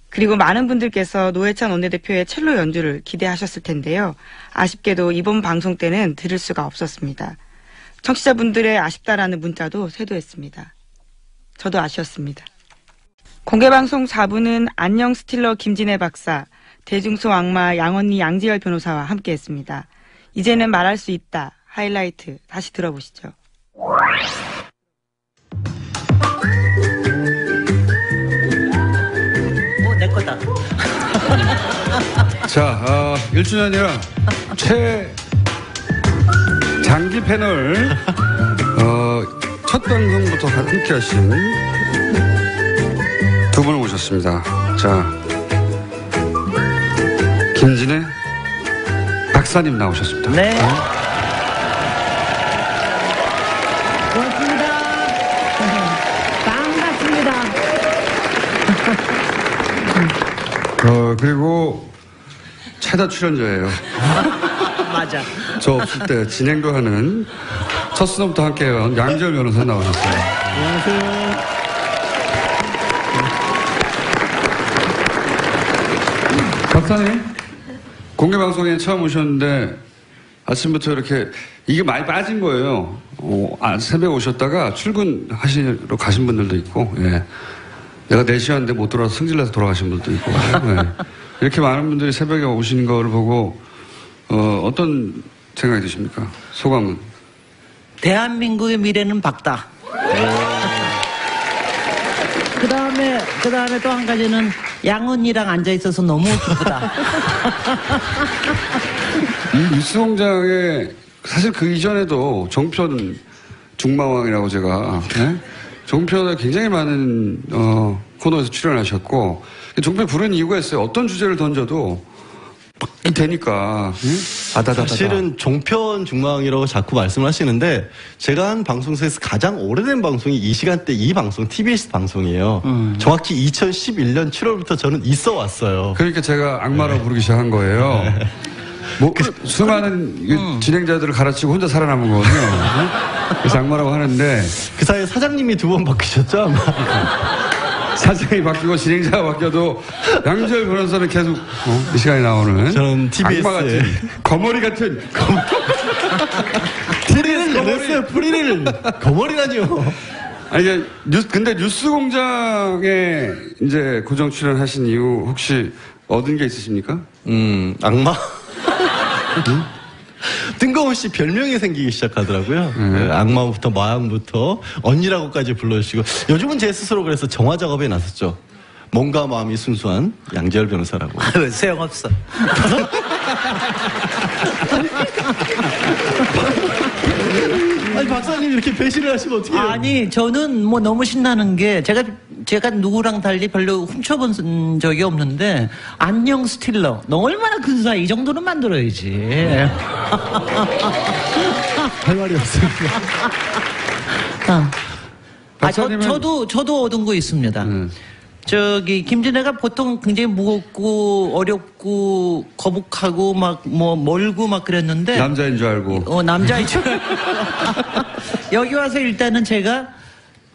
그리고 많은 분들께서 노회찬 원내대표의 첼로 연주를 기대하셨을 텐데요. 아쉽게도 이번 방송 때는 들을 수가 없었습니다. 청취자분들의 아쉽다라는 문자도 쇄도했습니다. 저도 아쉬웠습니다. 공개방송 4부는 안녕 스틸러 김진애 박사, 대중소 악마 양언니 양지열 변호사와 함께했습니다. 이제는 말할 수 있다. 하이라이트 다시 들어보시죠. 내 거다. 자, 1주년이라 최장기 패널 첫 방송부터 함께 하신 두 분을 모셨습니다. 자, 김진애 박사님 나오셨습니다. 네. 고맙습니다. 반갑습니다. 그리고 최다 출연자예요. 맞아. 저 없을 때 진행도 하는 첫 수업부터 함께해온 양지열 변호사 나오셨어요. 안녕하세요. 박사님, 공개방송에 처음 오셨는데 아침부터 이렇게 이게 많이 빠진 거예요. 새벽에 오셨다가 출근하시러 가신 분들도 있고, 예. 내가 4시간 하는데 못 돌아와서 승질내서 돌아가신 분들도 있고, 예. 이렇게 많은 분들이 새벽에 오신 걸 보고 어떤 생각이 드십니까? 소감은? 대한민국의 미래는 밝다. 그 다음에 또 한 가지는 양언니랑 앉아있어서 너무 기쁘다. 이 뉴스공장에 사실 그 이전에도 종편 중마왕이라고 제가, 예? 종편에 굉장히 많은 코너에서 출연하셨고, 종편 부르는 이유가 있어요. 어떤 주제를 던져도 되니까. 사실은 종편 중망이라고 자꾸 말씀을 하시는데 제가 한 방송사에서 가장 오래된 방송이 이 시간대 이 방송 TBS 방송이에요. 정확히 2011년 7월부터 저는 있어 왔어요. 그러니까 제가 악마라고 부르기 시작한 거예요. 뭐 수많은 진행자들을 갈아치고 혼자 살아남은 거거든요. 그래서 악마라고 하는데 그 사이에 사장님이 2번 바뀌셨죠 아마. 사장이 바뀌고 진행자가 바뀌어도 양지열 변호사는 계속 이 시간에 나오는 저는 TBS에 악마 같은 거머리 같은 뿌리를 내렸어요. 뿌리를 거머리라뇨. 아니 근데 뉴스공장에 이제 고정 출연하신 이유 혹시 얻은 게 있으십니까? 악마. 뜬금없이 별명이 생기기 시작하더라고요. 네, 악마부터 마왕부터 언니라고까지 불러주시고 요즘은 제 스스로 그래서 정화 작업에 나섰죠. 몸과 마음이 순수한 양지열 변호사라고. 아유, 소용없어. 아니 박사님 이렇게 배신을 하시면 어떻게 해요? 아니, 저는 뭐 너무 신나는 게 제가 누구랑 달리 별로 훔쳐본 적이 없는데 안녕 스틸러. 너 얼마나 근사해. 이 정도는 만들어야지. 할 말이 없습니다. 저도 얻은 거 있습니다. 김진애가 보통 굉장히 무겁고 어렵고 거북하고 막 멀고 막 그랬는데 남자인 줄 알고. 남자인 줄 여기 와서 일단은 제가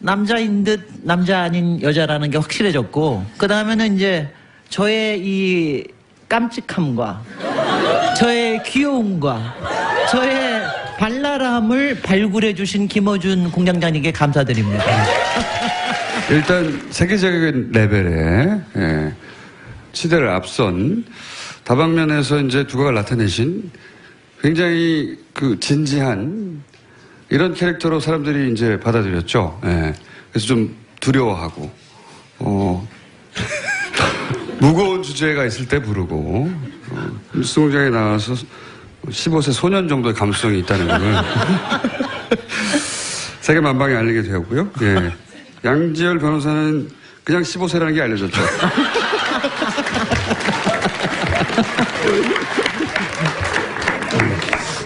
남자인 듯 남자 아닌 여자라는 게 확실해졌고 그 다음에는 이제 저의 이 깜찍함과 저의 귀여움과 저의 발랄함을 발굴해 주신 김어준 공장장님께 감사드립니다. 일단 세계적인 레벨의 시대를 앞선 다방면에서 이제 두각을 나타내신 굉장히 그 진지한 이런 캐릭터로 사람들이 이제 받아들였죠. 예. 그래서 좀 두려워하고 무거운 주제가 있을 때 부르고 뉴스공장에 나와서 15세 소년 정도의 감수성이 있다는 걸 세계 만방에 알리게 되었고요. 예. 양지열 변호사는 그냥 15세라는 게 알려졌죠.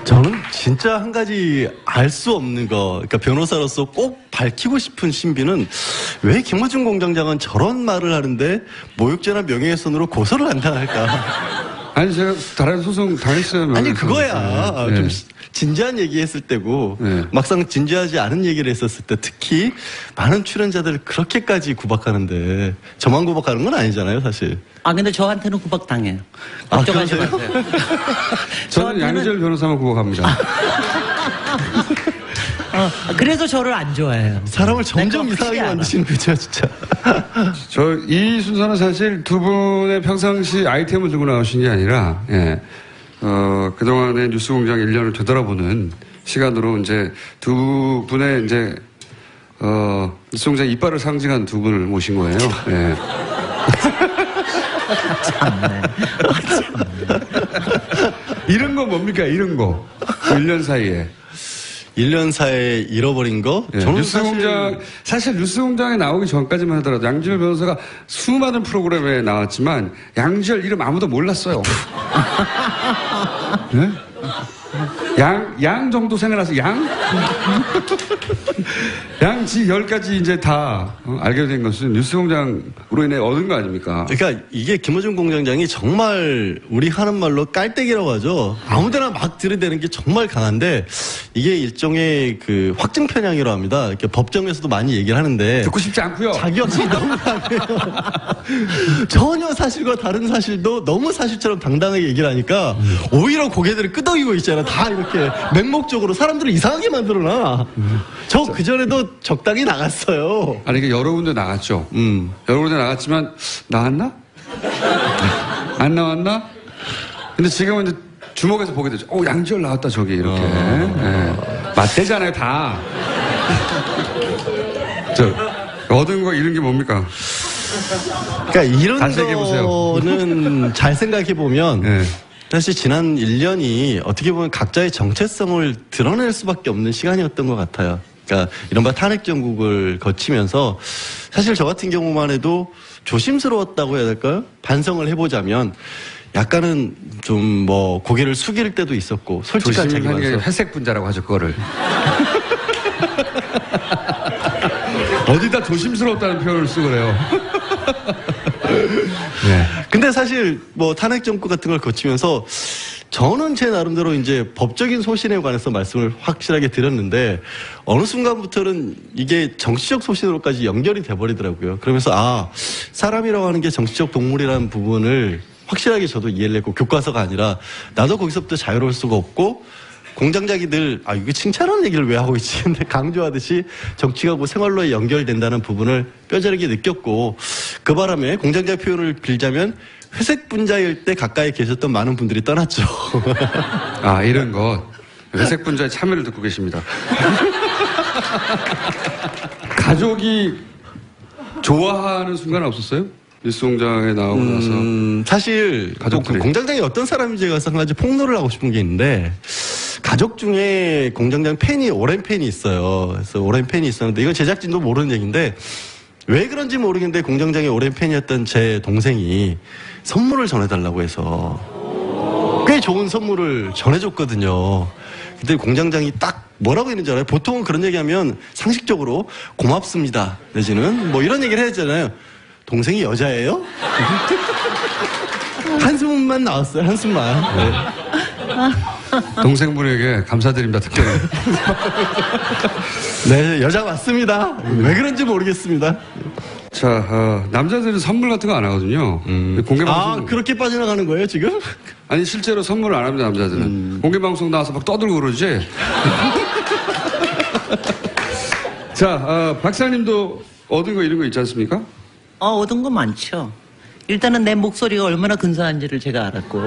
저는 진짜 한 가지 알 수 없는 거, 그러니까 변호사로서 꼭 밝히고 싶은 신비는 왜 김어준 공장장은 저런 말을 하는데 모욕죄나 명예훼손으로 고소를 안 당할까? 아니, 제가 다른 소송 당했어요. 아니, 그거야. 네. 좀 진지한 얘기 했을 때고, 네. 막상 진지하지 않은 얘기를 했었을 때, 특히 많은 출연자들을 그렇게까지 구박하는데, 저만 구박하는 건 아니잖아요, 사실. 아, 근데 저한테는 구박당해요. 아, 걱정하지 그러세요? 마세요. 저는 양희절 변호사만 구박합니다. 그래서 저를 안 좋아해요. 사람을 점점 내가 이상하게 확실히 만드시는 거죠, 진짜. 저 이 순서는 사실 두 분의 평상시 아이템을 들고 나오신 게 아니라, 예, 그동안의 뉴스공장 1년을 되돌아보는 시간으로 이제 두 분의 이제, 뉴스공장 이빨을 상징한 두 분을 모신 거예요. 예. 참네. 이런 거 뭡니까? 이런 거. 1년 사이에. 1년 사이에 잃어버린 거? 예, 저는 뉴스공장, 사실 뉴스공장에 나오기 전까지만 하더라도 양지열 변호사가 수많은 프로그램에 나왔지만 양지열 이름 아무도 몰랐어요. 네? 양 정도 생각나서 양지 10가지 이제 다 알게 된 것은 뉴스공장으로 인해 얻은 거 아닙니까? 그러니까 이게 김어준 공장장이 정말 우리 하는 말로 깔때기라고 하죠. 아무데나 막 들이대는 게 정말 강한데 이게 일종의 그 확증 편향이라고 합니다. 이렇게 법정에서도 많이 얘기를 하는데 듣고 싶지 않고요. 자기 확신이 너무 강해요. 전혀 사실과 다른 사실도 너무 사실처럼 당당하게 얘기를 하니까 오히려 고개들을 끄덕이고 있잖아. 다 이렇게 맹목적으로 사람들을 이상하게 만들어놔. 저 그전에도 적당히 나갔어요. 아니, 이게 여러 군데 나갔죠. 여러 군데 나갔지만, 나왔나? 안 나왔나? 근데 지금은 이제 주목해서 보게 되죠. 양지열 나왔다, 저기, 이렇게. 예. 맞대잖아요, 다. 얻은 거, 잃은 게 뭡니까? 그러니까 이런 다시 얘기해보세요. 거는 잘 생각해보면 예. 사실 지난 1년이 어떻게 보면 각자의 정체성을 드러낼 수밖에 없는 시간이었던 것 같아요. 그러니까 이른바 탄핵 정국을 거치면서 사실 저 같은 경우만 해도 조심스러웠다고 해야 될까요? 반성을 해보자면 약간은 좀 뭐 고개를 숙일 때도 있었고 솔직한 자기 조심한 게 반성. 회색 분자라고 하죠, 그거를. 어디다 조심스럽다는 표현을 쓰고 그래요. 네. 근데 사실 뭐 탄핵 정국 같은 걸 거치면서 저는 제 나름대로 이제 법적인 소신에 관해서 말씀을 확실하게 드렸는데 어느 순간부터는 이게 정치적 소신으로까지 연결이 돼버리더라고요. 그러면서 사람이라고 하는 게 정치적 동물이라는 부분을 확실하게 저도 이해를 했고 교과서가 아니라 나도 거기서부터 자유로울 수가 없고 공장장이들 이게 칭찬하는 얘기를 왜 하고 있지? 근데 강조하듯이 정치가 뭐 생활로에 연결된다는 부분을 뼈저리게 느꼈고 그 바람에 공장장 표현을 빌자면 회색 분자일 때 가까이 계셨던 많은 분들이 떠났죠. 이런 것. 회색 분자의 참여를 듣고 계십니다. 가족이 좋아하는 순간 없었어요? 뉴스공장에 나오고 나서. 사실 가족들이. 공장장이 어떤 사람인지에 가서 한 가지 폭로를 하고 싶은 게 있는데 가족 중에 공장장 팬이 오랜 팬이 있어요. 그래서 오랜 팬이 있었는데 이건 제작진도 모르는 얘기인데 왜 그런지 모르겠는데 공장장의 오랜 팬이었던 제 동생이 선물을 전해달라고 해서 꽤 좋은 선물을 전해줬거든요. 근데 공장장이 딱 뭐라고 했는지 알아요? 보통은 그런 얘기하면 상식적으로 고맙습니다 내지는 뭐 이런 얘기를 해야잖아요. 동생이 여자예요? 한숨만 나왔어요. 한숨만. 네. 동생분에게 감사드립니다, 특별히. 네, 여자 맞습니다. 왜 그런지 모르겠습니다. 자, 남자들은 선물 같은 거 안 하거든요. 공개방송. 그렇게 빠져나가는 거예요, 지금? 아니, 실제로 선물을 안 합니다, 남자들은. 공개방송 나와서 막 떠들고 그러지. 자, 박사님도 얻은 거 이런 거 있지 않습니까? 얻은 거 많죠. 일단은 내 목소리가 얼마나 근사한지를 제가 알았고.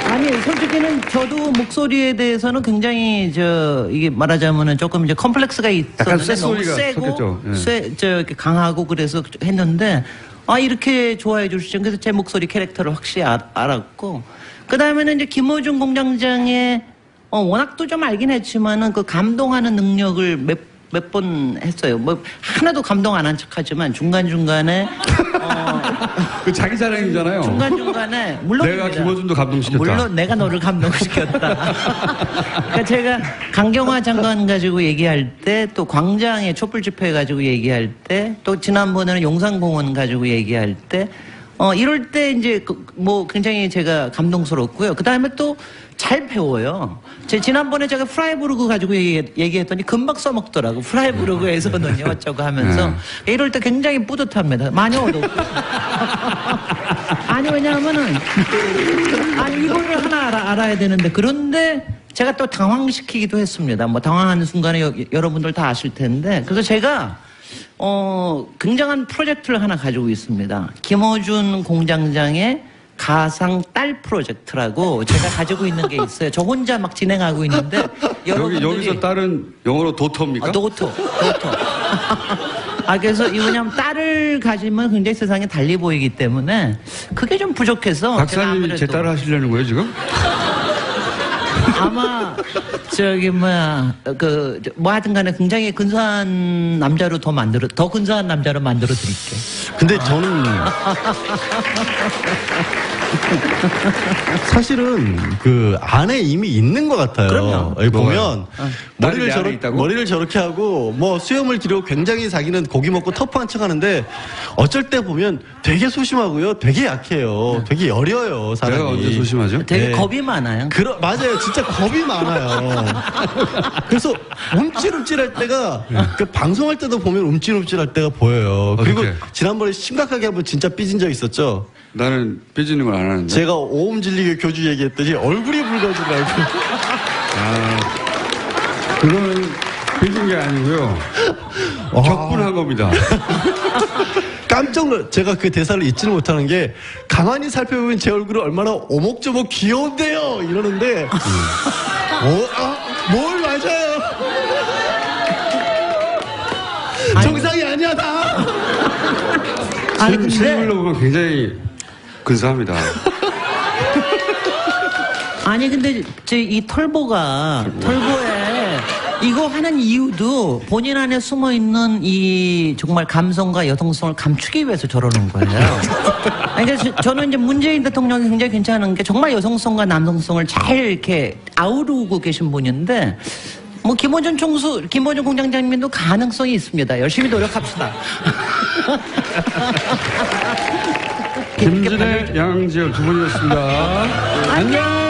아니, 솔직히는 저도 목소리에 대해서는 굉장히 이게 말하자면은 조금 이제 컴플렉스가 약간 있었는데 너무 쇳소리가 세고, 섞였죠. 예. 이렇게 강하고 그래서 했는데, 이렇게 좋아해 주시죠. 그래서 제 목소리 캐릭터를 확실히 알았고, 그 다음에는 이제 김어준 공장장의, 워낙 또 좀 알긴 했지만은 그 감동하는 능력을 몇 번 했어요. 뭐 하나도 감동 안 한 척하지만 중간중간에 그 자기 자랑이잖아요. 중간중간에 물론 내가 김어준도 감동시켰다. 물론 내가 너를 감동시켰다. 그러니까 제가 강경화 장관 가지고 얘기할 때, 또 광장에 촛불 집회 가지고 얘기할 때, 또 지난번에는 용산공원 가지고 얘기할 때, 이럴 때 이제 뭐 굉장히 제가 감동스럽고요. 그 다음에 또 잘 배워요. 지난번에 제가 프라이부르크 가지고 얘기했더니 금방 써먹더라고. 프라이부르크에서는 어쩌고 하면서. 이럴 때 굉장히 뿌듯합니다. 많이 얻었고. 아니, 왜냐하면은, 아니, 이거를 하나 알아야 되는데, 그런데 제가 또 당황시키기도 했습니다. 뭐 당황하는 순간에 여러분들 다 아실 텐데. 그래서 제가 굉장한 프로젝트를 하나 가지고 있습니다. 김어준 공장장의 가상 딸 프로젝트라고 제가 가지고 있는 게 있어요. 저 혼자 막 진행하고 있는데 여러분들이 여기서 딸은 영어로 도터입니까? 도터. 그래서 이거냐면 딸을 가지면 굉장히 세상이 달리 보이기 때문에 그게 좀 부족해서 박사님이 제 딸을 하시려는 거예요 지금? 아마 뭐 하여튼간에 굉장히 근사한 남자로 더 근사한 남자로 만들어 드릴게. 근데 저는 사실은 그 안에 이미 있는 것 같아요. 그럼요. 여기 보면 머리를 머리를 저렇게 하고 뭐 수염을 기르고 굉장히 자기는 고기 먹고 터프한 척하는데 어쩔 때 보면 되게 소심하고요, 되게 약해요, 되게 여려요 사람이. 내가 언제 소심하죠? 되게 겁이 많아요. 맞아요, 진짜 겁이 많아요. 그래서 움찔움찔할 때가 그 방송할 때도 보면 움찔움찔할 때가 보여요. 그리고 어떡해. 지난번에 심각하게 한번 진짜 삐진 적 있었죠. 나는 삐지는 걸 안 하는데. 제가 오음 진리교 교주 얘기했더니 얼굴이 붉어지더라고. 그거는 삐진 게 아니고요. 격분한 겁니다. 깜짝 놀. 제가 그 대사를 잊지는 못하는 게 가만히 살펴보면 제 얼굴이 얼마나 오목조목 귀여운데요 이러는데 뭘 맞아요. 정상이 아니야 다. 아니 근데 실물로 보면 굉장히 근사합니다. 아니 근데 이 털보에 이거 하는 이유도 본인 안에 숨어 있는 이 정말 감성과 여성성을 감추기 위해서 저러는 거예요. 그러니까 저는 이제 문재인 대통령이 굉장히 괜찮은 게 정말 여성성과 남성성을 잘 이렇게 아우르고 계신 분인데 뭐 김어준 공장장님도 가능성이 있습니다. 열심히 노력합시다. 김진애, 양지열 두 분이었습니다. 안녕.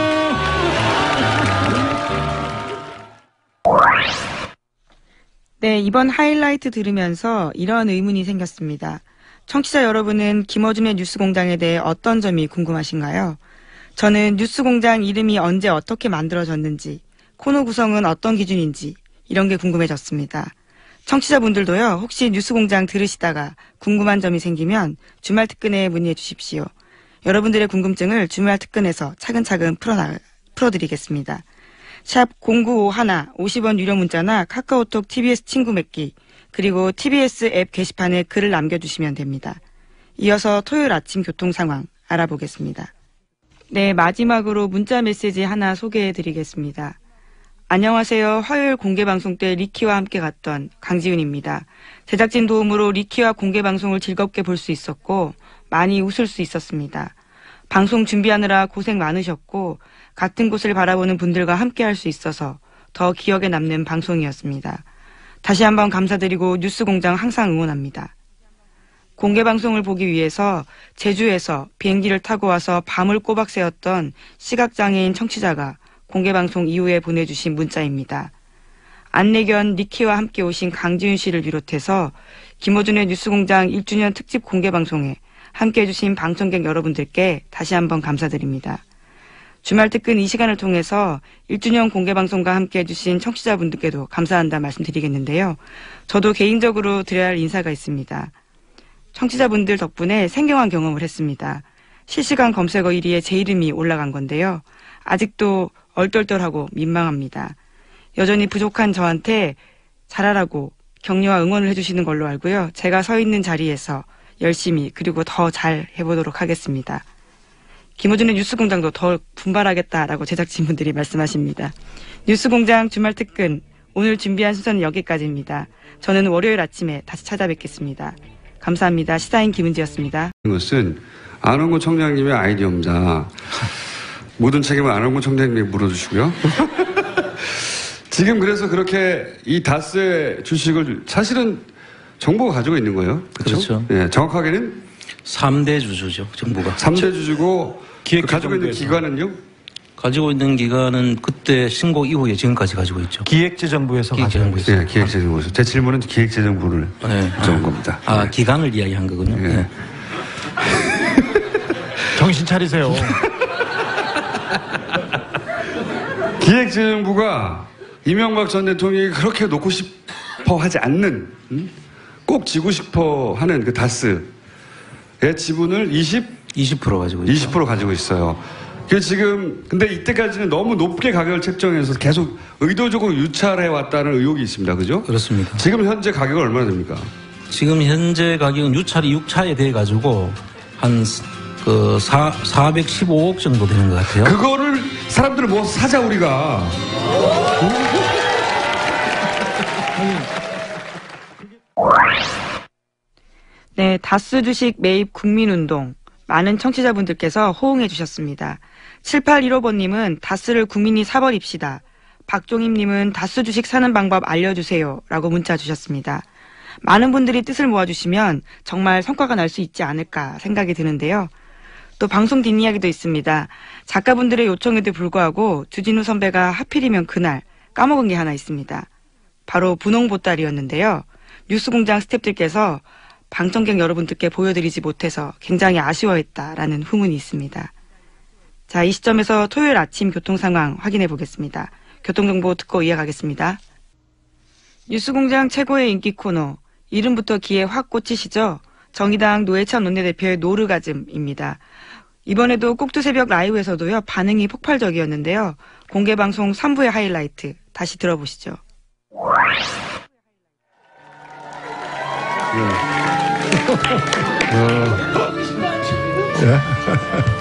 네, 이번 하이라이트 들으면서 이런 의문이 생겼습니다. 청취자 여러분은 김어준의 뉴스공장에 대해 어떤 점이 궁금하신가요? 저는 뉴스공장 이름이 언제 어떻게 만들어졌는지, 코너 구성은 어떤 기준인지 이런 게 궁금해졌습니다. 청취자분들도요, 혹시 뉴스공장 들으시다가 궁금한 점이 생기면 주말 특근에 문의해 주십시오. 여러분들의 궁금증을 주말 특근에서 차근차근 풀어드리겠습니다. 샵 0951 50원 유료 문자나 카카오톡 TBS 친구 맺기 그리고 TBS 앱 게시판에 글을 남겨주시면 됩니다. 이어서 토요일 아침 교통 상황 알아보겠습니다. 네, 마지막으로 문자 메시지 하나 소개해드리겠습니다. 안녕하세요. 화요일 공개방송 때 리키와 함께 갔던 강지윤입니다. 제작진 도움으로 리키와 공개방송을 즐겁게 볼 수 있었고 많이 웃을 수 있었습니다. 방송 준비하느라 고생 많으셨고 같은 곳을 바라보는 분들과 함께 할 수 있어서 더 기억에 남는 방송이었습니다. 다시 한번 감사드리고 뉴스공장 항상 응원합니다. 공개방송을 보기 위해서 제주에서 비행기를 타고 와서 밤을 꼬박 새웠던 시각장애인 청취자가 공개방송 이후에 보내주신 문자입니다. 안내견 리키와 함께 오신 강지윤 씨를 비롯해서 김어준의 뉴스공장 1주년 특집 공개방송에 함께해 주신 방청객 여러분들께 다시 한번 감사드립니다. 주말 특근 이 시간을 통해서 1주년 공개방송과 함께해 주신 청취자분들께도 감사한다 말씀드리겠는데요. 저도 개인적으로 드려야 할 인사가 있습니다. 청취자분들 덕분에 생경한 경험을 했습니다. 실시간 검색어 1위에 제 이름이 올라간 건데요. 아직도 얼떨떨하고 민망합니다. 여전히 부족한 저한테 잘하라고 격려와 응원을 해주시는 걸로 알고요. 제가 서 있는 자리에서 열심히 그리고 더 잘 해보도록 하겠습니다. 김어준의 뉴스공장도 더 분발하겠다라고 제작진분들이 말씀하십니다. 뉴스공장 주말 특근 오늘 준비한 순서는 여기까지입니다. 저는 월요일 아침에 다시 찾아뵙겠습니다. 감사합니다. 시사인 김은지였습니다. 이것은 안홍구 청장님의 아이디어입니다. 모든 책임은 안홍구 청장님이 물어주시고요. 지금 그래서 그렇게 이 다스의 주식을 사실은 정부가 가지고 있는 거예요. 그렇죠? 예, 정확하게는 3대 주주죠, 정부가. 3대 주주고 가지고 있는 기관은요? 가지고 있는 기관은 그때 신고 이후에 지금까지 가지고 있죠. 기획재정부에서 가지고 있어요. 네, 기획재정부에서. 제 질문은 기획재정부를 적은 겁니다. 아, 기관을 이야기한 거군요. 네. 네. 정신 차리세요. 기획재정부가 이명박 전 대통령이 그렇게 놓고 싶어 하지 않는, 꼭 지고 싶어 하는 그 다스의 지분을 20% 가지고 있죠. 20% 가지고 있어요. 그 지금 근데 이때까지는 너무 높게 가격을 책정해서 계속 의도적으로 유찰해 왔다는 의혹이 있습니다. 그죠? 그렇습니다. 지금 현재 가격은 얼마나 됩니까? 지금 현재 가격은 유찰이 6차에 대해 가지고 한 415억 정도 되는 것 같아요. 그거를 사람들을 뭐 사자 우리가. 네, 다스 주식 매입 국민운동. 많은 청취자분들께서 호응해 주셨습니다. 7815번님은 다스를 국민이 사버립시다. 박종임님은 다스 주식 사는 방법 알려주세요. 라고 문자 주셨습니다. 많은 분들이 뜻을 모아주시면 정말 성과가 날 수 있지 않을까 생각이 드는데요. 또 방송 뒷이야기도 있습니다. 작가분들의 요청에도 불구하고 주진우 선배가 하필이면 그날 까먹은 게 하나 있습니다. 바로 분홍보따리였는데요. 뉴스공장 스태프들께서 방청객 여러분들께 보여드리지 못해서 굉장히 아쉬워했다라는 후문이 있습니다. 자, 이 시점에서 토요일 아침 교통 상황 확인해 보겠습니다. 교통정보 듣고 이어가겠습니다. 뉴스공장 최고의 인기 코너, 이름부터 귀에 확 꽂히시죠? 정의당 노회찬 원내대표의 노르가즘입니다. 이번에도 꼭두새벽 라이브에서도요, 반응이 폭발적이었는데요. 공개방송 3부의 하이라이트 다시 들어보시죠.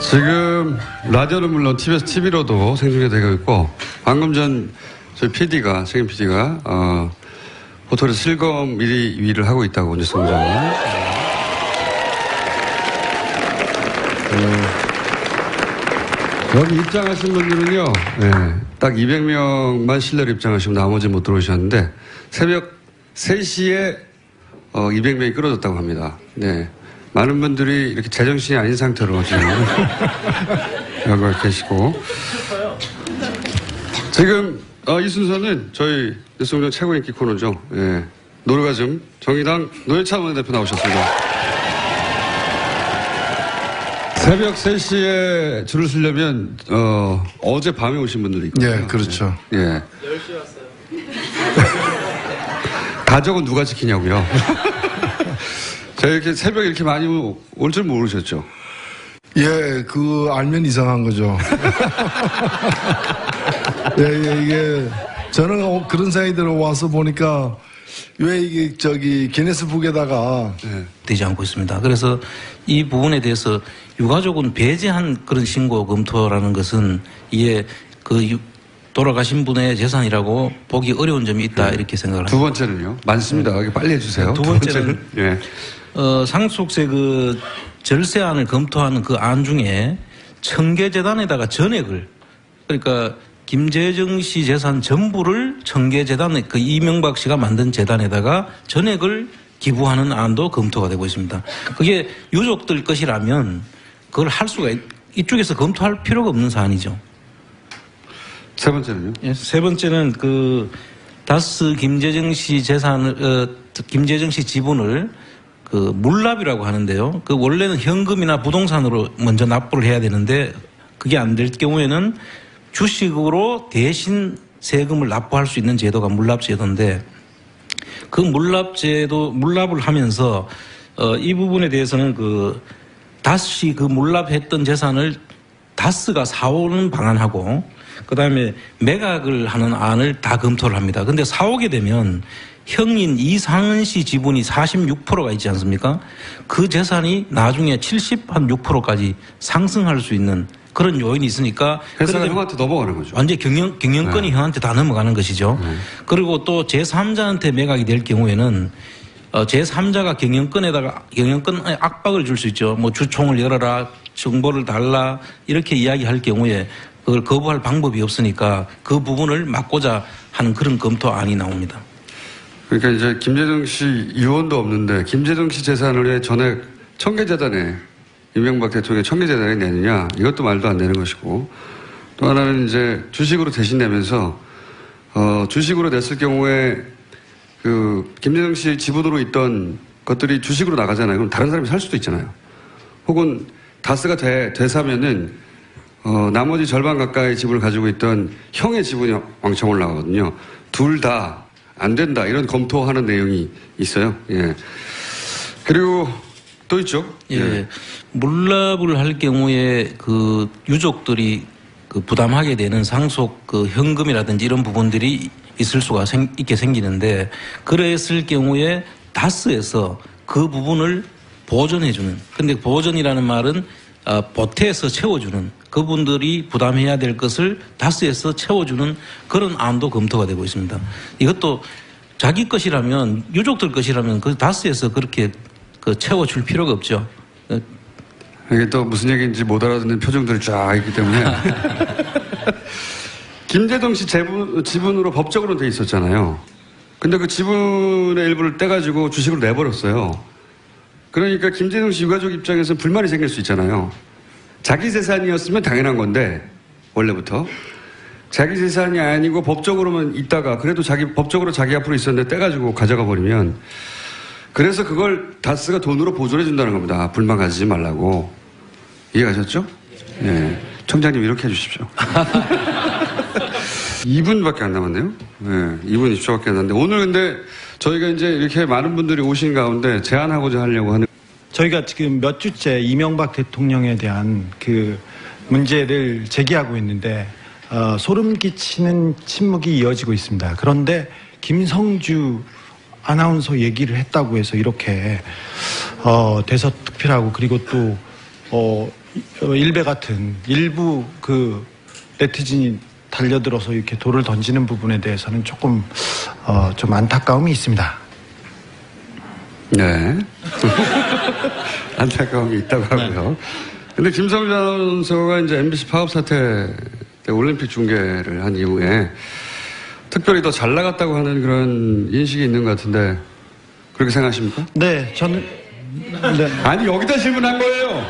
지금 라디오는 물론 TV로도 생중계 되고 있고, 방금 전 저희 PD가, 책임 PD가 호텔에서 실검 1위를 하고 있다고 뉴스공장은. 여기 입장하신 분들은요, 딱 200명만 실내로 입장하시고 나머지 못 들어오셨는데, 새벽 3시에 200명이 끌어졌다고 합니다. 네. 많은 분들이 이렇게 제정신이 아닌 상태로 지금 여기 계시고. 지금 이 순서는 저희 뉴스공장 최고 인기 코너죠. 예. 노르가즘 정의당 노회찬 원내대표 나오셨습니다. 새벽 3시에 줄을 서려면 어제 밤에 오신 분들이 있거든요. 예, 그렇죠. 예. 10시에 왔어요. 가족은 누가 지키냐고요. 제가 이렇게 새벽에 이렇게 많이 올 줄 모르셨죠? 예, 알면 이상한 거죠. 예, 이게, 저는 그런 생각이 들어 와서 보니까, 왜 이게, 기네스북에다가. 되지 않고 있습니다. 그래서 이 부분에 대해서 유가족은 배제한 그런 신고 검토라는 것은 이게 돌아가신 분의 재산이라고 보기 어려운 점이 있다, 이렇게 생각을 합니다. 두 번째는요? 많습니다. 빨리 해주세요. 두 번째는, 예. 상속세 절세안을 검토하는 그 안 중에 청계재단에다가 전액을, 그러니까 김재정 씨 재산 전부를 청계재단에, 이명박 씨가 만든 재단에다가 전액을 기부하는 안도 검토가 되고 있습니다. 그게 유족들 것이라면 그걸 할 수가, 이쪽에서 검토할 필요가 없는 사안이죠. 세 번째는요? 예, 세 번째는 다스 김재정 씨 김재정 씨 지분을 물납이라고 하는데요. 원래는 현금이나 부동산으로 먼저 납부를 해야 되는데 그게 안 될 경우에는 주식으로 대신 세금을 납부할 수 있는 제도가 물납제도인데, 그 물납을 하면서 이 부분에 대해서는 다스 물납했던 재산을 다스가 사오는 방안하고, 그 다음에 매각을 하는 안을 다 검토를 합니다. 근데 사오게 되면 형인 이상은 씨 지분이 46%가 있지 않습니까? 그 재산이 나중에 76%까지 상승할 수 있는 그런 요인이 있으니까 회사가 그러다 형한테 넘어가는 거죠. 완전 경영권이 형한테 다 넘어가는 것이죠. 그리고 또 제3자한테 매각이 될 경우에는 제3자가 경영권에 압박을 줄 수 있죠. 뭐 주총을 열어라, 정보를 달라 이렇게 이야기할 경우에 그걸 거부할 방법이 없으니까 그 부분을 막고자 하는 그런 검토안이 나옵니다. 그러니까 이제 김재정 씨 유언도 없는데 김재정 씨 재산을 왜 전액 청계재단에 이명박 대통령의 청계재단에 내느냐 이것도 말도 안 되는 것이고 또 하나는 이제 주식으로 대신 내면서 주식으로 냈을 경우에 그 김재정 씨 지분으로 있던 것들이 주식으로 나가잖아요. 그럼 다른 사람이 살 수도 있잖아요. 혹은 다스가 되사면은 나머지 절반 가까이 지분을 가지고 있던 형의 지분이 왕창 올라가거든요. 둘 다 안 된다 이런 검토하는 내용이 있어요. 예. 그리고 또 있죠. 예. 물납을 할 경우에 그 유족들이 그 부담하게 되는 상속 그 현금이라든지 이런 부분들이 있을 수가 있게 생기는데 그랬을 경우에 다스에서 그 부분을 보전해주는. 근데 보전이라는 말은 보태서 채워주는 그분들이 부담해야 될 것을 다스에서 채워주는 그런 안도 검토가 되고 있습니다. 이것도 자기 것이라면 유족들 것이라면 그 다스에서 그렇게 그 채워줄 필요가 없죠. 이게 또 무슨 얘기인지 못 알아듣는 표정들이 쫙 있기 때문에 김재동 씨 지분으로 법적으로 돼 있었잖아요. 근데 그 지분의 일부를 떼가지고 주식으로 내버렸어요. 그러니까 김재동 씨 유가족 입장에서는 불만이 생길 수 있잖아요. 자기 재산이었으면 당연한 건데 원래부터 자기 재산이 아니고 법적으로만 있다가 그래도 법적으로 자기 앞으로 있었는데 떼가지고 가져가 버리면 그래서 그걸 다스가 돈으로 보존해 준다는 겁니다. 불만 가지지 말라고. 이해가셨죠? 네. 청장님 이렇게 해주십시오. 2분밖에 안 남았네요. 네. 2분 20초밖에 안 남았는데 오늘 근데 저희가 이제 이렇게 많은 분들이 오신 가운데 제안하고자 하려고 하는 저희가 지금 몇 주째 이명박 대통령에 대한 그 문제를 제기하고 있는데 소름 끼치는 침묵이 이어지고 있습니다. 그런데 김성주 아나운서 얘기를 했다고 해서 이렇게 대서특필하고 그리고 또 일베 같은 일부 그 네티즌이 달려들어서 이렇게 돌을 던지는 부분에 대해서는 조금 좀 안타까움이 있습니다. 네. 안타까움이 있다고 하고요. 근데 김성주 아나운서가 이제 MBC 파업 사태 때 올림픽 중계를 한 이후에 특별히 더 잘 나갔다고 하는 그런 인식이 있는 것 같은데 그렇게 생각하십니까? 네, 저는 네. 아니 여기다 질문한 거예요.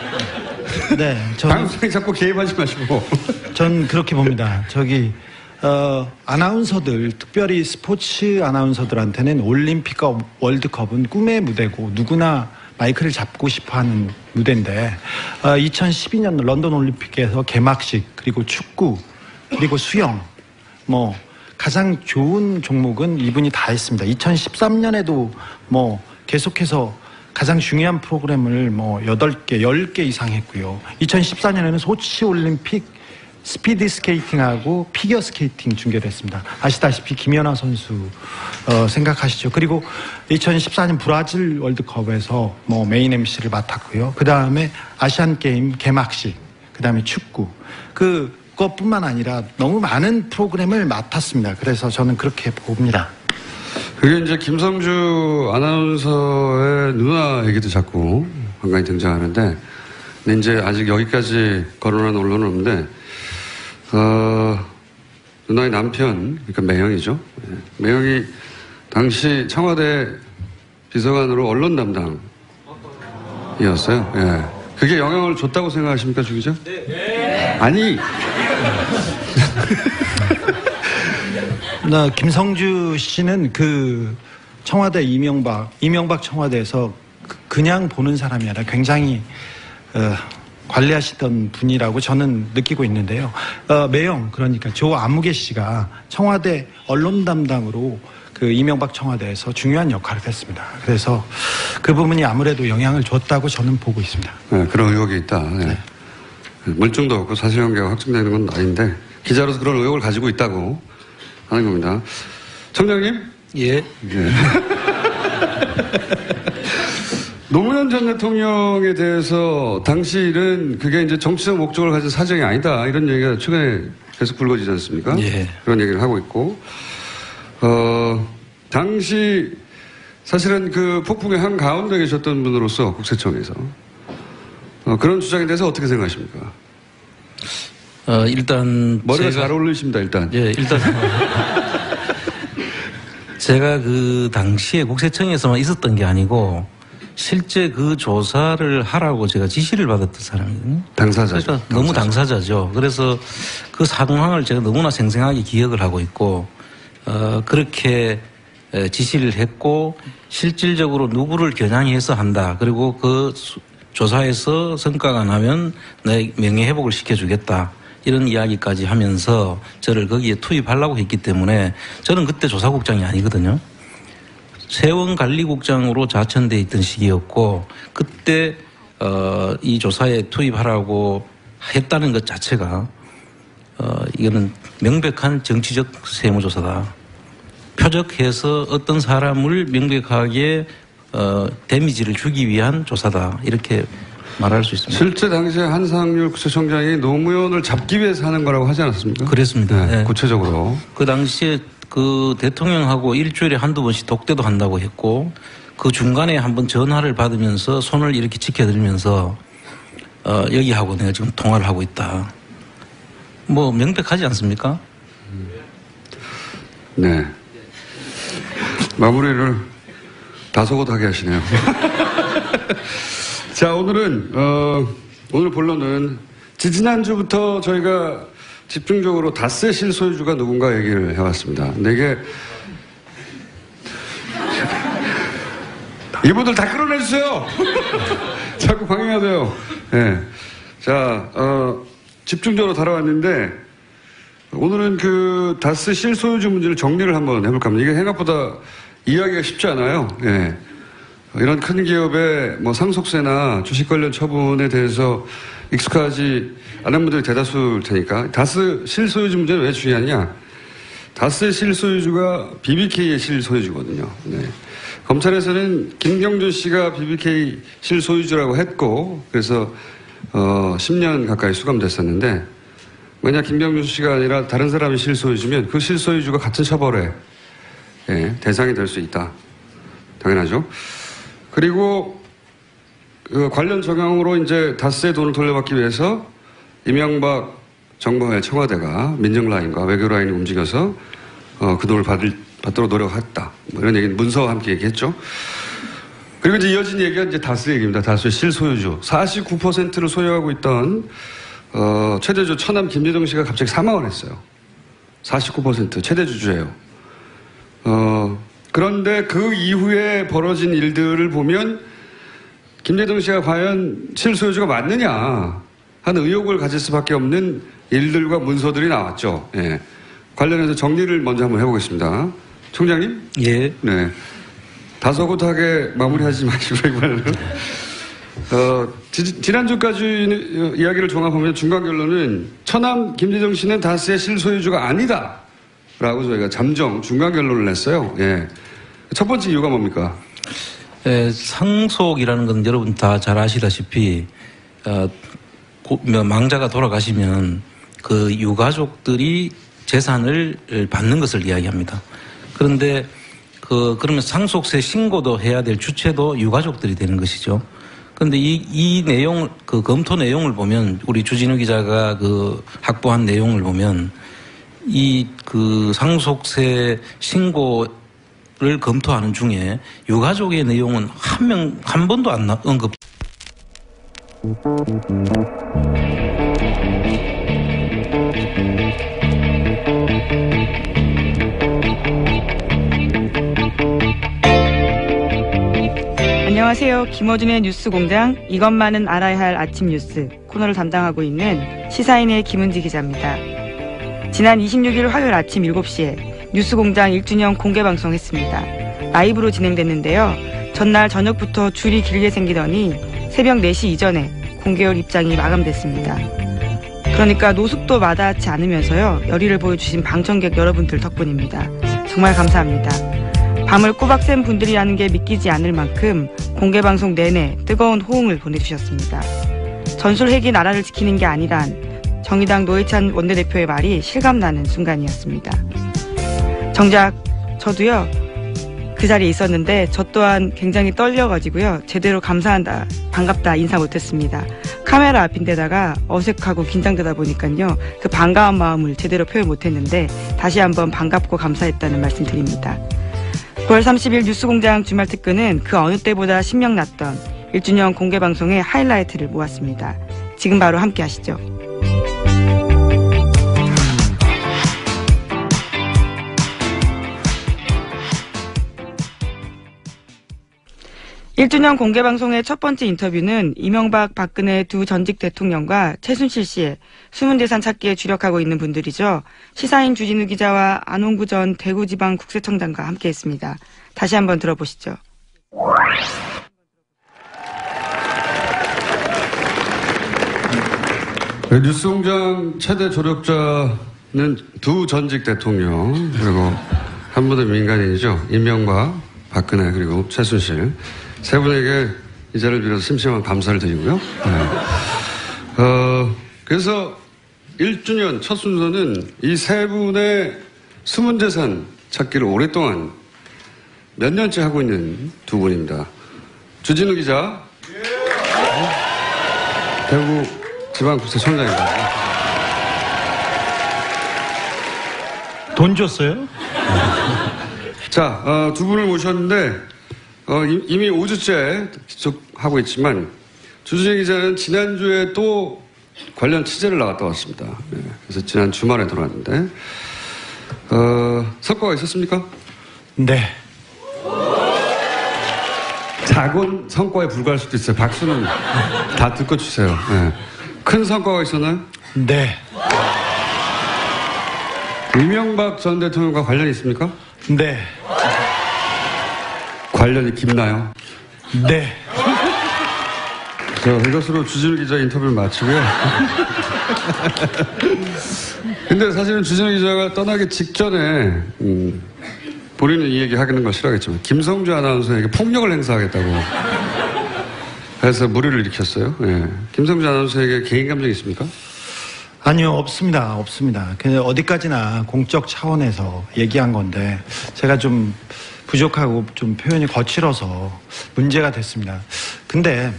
네, 저는 방송에 자꾸 개입하지 마시고. 전 그렇게 봅니다. 아나운서들, 특별히 스포츠 아나운서들한테는 올림픽과 월드컵은 꿈의 무대고 누구나 마이크를 잡고 싶어 하는 무대인데, 2012년 런던 올림픽에서 개막식, 그리고 축구, 그리고 수영, 가장 좋은 종목은 이분이 다 했습니다. 2013년에도 계속해서 가장 중요한 프로그램을 8개, 10개 이상 했고요. 2014년에는 소치 올림픽 스피드 스케이팅하고 피겨 스케이팅 중계를 했습니다. 아시다시피 김연아 선수 생각하시죠. 그리고 2014년 브라질 월드컵에서 메인 MC를 맡았고요. 그 다음에 아시안 게임 개막식, 그 다음에 축구, 그것뿐만 아니라 너무 많은 프로그램을 맡았습니다. 그래서 저는 그렇게 봅니다. 그게 이제 김성주 아나운서의 누나 얘기도 자꾸 간간히 등장하는데, 근데 이제 아직 여기까지 거론한 언론은 없는데, 누나의 남편, 그러니까 매형이죠. 매형이 당시 청와대 비서관으로 언론 담당이었어요. 예. 그게 영향을 줬다고 생각하십니까, 주 기자? 네. 아니. 김성주 씨는 청와대 이명박 청와대에서 그냥 보는 사람이 아니라 굉장히 관리하시던 분이라고 저는 느끼고 있는데요. 매형, 그러니까 조 아무개 씨가 청와대 언론 담당으로 이명박 청와대에서 중요한 역할을 했습니다. 그래서 그 부분이 아무래도 영향을 줬다고 저는 보고 있습니다. 네, 그런 의혹이 있다. 네. 네. 물증도 없고 사실관계가 확정되는 건 아닌데 기자로서 그런 의혹을 가지고 있다고 하는 겁니다. 청장님? 예. 네. 노무현 전 대통령에 대해서 당시 일은 그게 이제 정치적 목적을 가진 사정이 아니다. 이런 얘기가 최근에 계속 불거지지 않습니까? 예. 그런 얘기를 하고 있고, 당시 사실은 그 폭풍의 한가운데 계셨던 분으로서 국세청에서 그런 주장에 대해서 어떻게 생각하십니까? 일단 머리가 잘 어울리십니다. 일단. 예, 일단 제가 그 당시에 국세청에서만 있었던 게 아니고 실제 그 조사를 하라고 제가 지시를 받았던 사람이거든요. 당사자죠. 그러니까 너무 당사자죠. 그래서 그 상황을 제가 너무나 생생하게 기억을 하고 있고 그렇게 지시를 했고 실질적으로 누구를 겨냥해서 한다. 그리고 그 조사에서 성과가 나면 내 명예회복을 시켜주겠다. 이런 이야기까지 하면서 저를 거기에 투입하려고 했기 때문에 저는 그때 조사국장이 아니거든요. 세원관리국장으로 자천돼 있던 시기였고 그때 이 조사에 투입하라고 했다는 것 자체가 이거는 명백한 정치적 세무조사다. 표적해서 어떤 사람을 명백하게 데미지를 주기 위한 조사다. 이렇게 말할 수 있습니다. 실제 당시에 한상률 국세청장이 노무현을 잡기 위해서 하는 거라고 하지 않았습니까? 그랬습니다. 네, 네. 구체적으로. 그 당시에 그 대통령하고 일주일에 한두 번씩 독대도 한다고 했고 그 중간에 한번 전화를 받으면서 손을 이렇게 지켜들면서 여기하고 내가 지금 통화를 하고 있다. 뭐 명백하지 않습니까? 네. 마무리를 다소곳하게 하시네요. 자, 오늘은 오늘 본론은 지지난주부터 저희가 집중적으로 닷새 실소유주가 누군가 얘기를 해왔습니다. 근데 이게 이분들 다 끌어내주세요. 자꾸 방해하세요. 네. 자, 집중적으로 다뤄왔는데 오늘은 그 닷새 실소유주 문제를 정리를 한번 해볼까 합니다. 이게 생각보다 이해하기가 쉽지 않아요. 예. 이런 큰 기업의 뭐 상속세나 주식 관련 처분에 대해서 익숙하지 않은 분들이 대다수일 테니까. 다스 실소유주 문제는 왜 중요하냐? 다스 실소유주가 BBK의 실소유주거든요. 네. 검찰에서는 김경준 씨가 BBK 실소유주라고 했고, 그래서 10년 가까이 수감됐었는데, 만약 김경준 씨가 아니라 다른 사람이 실소유주면 그 실소유주가 같은 처벌에 대상이 될 수 있다. 당연하죠. 그리고 그 관련 정황으로 이제 다스의 돈을 돌려받기 위해서 이명박 정부의 청와대가 민정 라인과 외교 라인이 움직여서 그 돈을 받도록 노력했다. 뭐 이런 얘기는 문서와 함께 얘기했죠. 그리고 이제 이어진 얘기가 이제 다스 얘기입니다. 다스의 실소유주. 49%를 소유하고 있던 최대주 처남 김대중 씨가 갑자기 사망을 했어요. 49% 최대 주주예요. 그런데 그 이후에 벌어진 일들을 보면 김대중 씨가 과연 실소유주가 맞느냐 하는 의혹을 가질 수밖에 없는 일들과 문서들이 나왔죠. 예. 관련해서 정리를 먼저 한번 해보겠습니다. 총장님? 예. 네. 다소곳하게 마무리하지 마시고 이번에는. 지난주까지 이야기를 종합하면 중간 결론은 처남 김대중 씨는 다스의 실소유주가 아니다. 라고 저희가 잠정 중간 결론을 냈어요. 예. 첫 번째 이유가 뭡니까? 상속이라는 건 여러분 다 잘 아시다시피 망자가 돌아가시면 그 유가족들이 재산을 받는 것을 이야기합니다. 그런데 그러면 상속세 신고도 해야 될 주체도 유가족들이 되는 것이죠. 그런데 이 내용, 그 검토 내용을 보면 우리 주진우 기자가 그 확보한 내용을 보면 그 상속세 신고를 검토하는 중에 유가족의 내용은 한 번도 안 언급. 안녕하세요. 김어준의 뉴스공장 이것만은 알아야 할 아침 뉴스 코너를 담당하고 있는 시사인의 김은지 기자입니다. 지난 26일 화요일 아침 7시에 뉴스공장 1주년 공개방송했습니다. 라이브로 진행됐는데요. 전날 저녁부터 줄이 길게 생기더니 새벽 4시 이전에 공개월 입장이 마감됐습니다. 그러니까 노숙도 마다하지 않으면서요. 열의를 보여주신 방청객 여러분들 덕분입니다. 정말 감사합니다. 밤을 꼬박 샌 분들이라는 게 믿기지 않을 만큼 공개방송 내내 뜨거운 호응을 보내주셨습니다. 전술핵이 나라를 지키는 게 아니란 정의당 노회찬 원내대표의 말이 실감나는 순간이었습니다. 정작 저도요, 그 자리에 있었는데 저 또한 굉장히 떨려가지고요, 제대로 감사한다, 반갑다 인사 못했습니다. 카메라 앞인데다가 어색하고 긴장되다 보니까요, 그 반가운 마음을 제대로 표현 못했는데 다시 한번 반갑고 감사했다는 말씀 드립니다. 9월 30일 뉴스공장 주말특근은 그 어느 때보다 신명났던 1주년 공개방송의 하이라이트를 모았습니다. 지금 바로 함께 하시죠. 1주년 공개방송의 첫 번째 인터뷰는 이명박, 박근혜 두 전직 대통령과 최순실 씨의 숨은재산 찾기에 주력하고 있는 분들이죠. 시사인 주진우 기자와 안홍구 전 대구지방국세청장과 함께했습니다. 다시 한번 들어보시죠. 뉴스공장 최대 조력자는 두 전직 대통령, 그리고 한 분은 민간인이죠. 이명박, 박근혜, 그리고 최순실. 세 분에게 이 자리를 빌어서 심심한 감사를 드리고요. 네. 그래서 1주년 첫 순서는 이 세 분의 숨은재산 찾기를 오랫동안 몇 년째 하고 있는 두 분입니다. 주진우 기자, 대구 지방국세청장입니다. 돈 줬어요? 자, 두 분을 모셨는데 이미 5주째 계속 하고 있지만 주진우 기자는 지난주에 또 관련 취재를 나갔다 왔습니다. 네, 그래서 지난 주말에 돌아왔는데 성과가 있었습니까? 네. 작은 성과에 불과할 수도 있어요. 박수는 다 듣고 주세요. 네. 큰 성과가 있었나요? 네. 이명박 전 대통령과 관련이 있습니까? 네. 관련이 깊나요? 네. 이것으로 주진우 기자 인터뷰를 마치고요. 근데 사실은 주진우 기자가 떠나기 직전에 본인은 이 얘기 하는 걸 싫어하겠지만 김성주 아나운서에게 폭력을 행사하겠다고 해서 무리를 일으켰어요. 네. 김성주 아나운서에게 개인 감정이 있습니까? 아니요, 없습니다. 없습니다. 그냥 어디까지나 공적 차원에서 얘기한 건데 제가 좀 부족하고 좀 표현이 거칠어서 문제가 됐습니다. 근데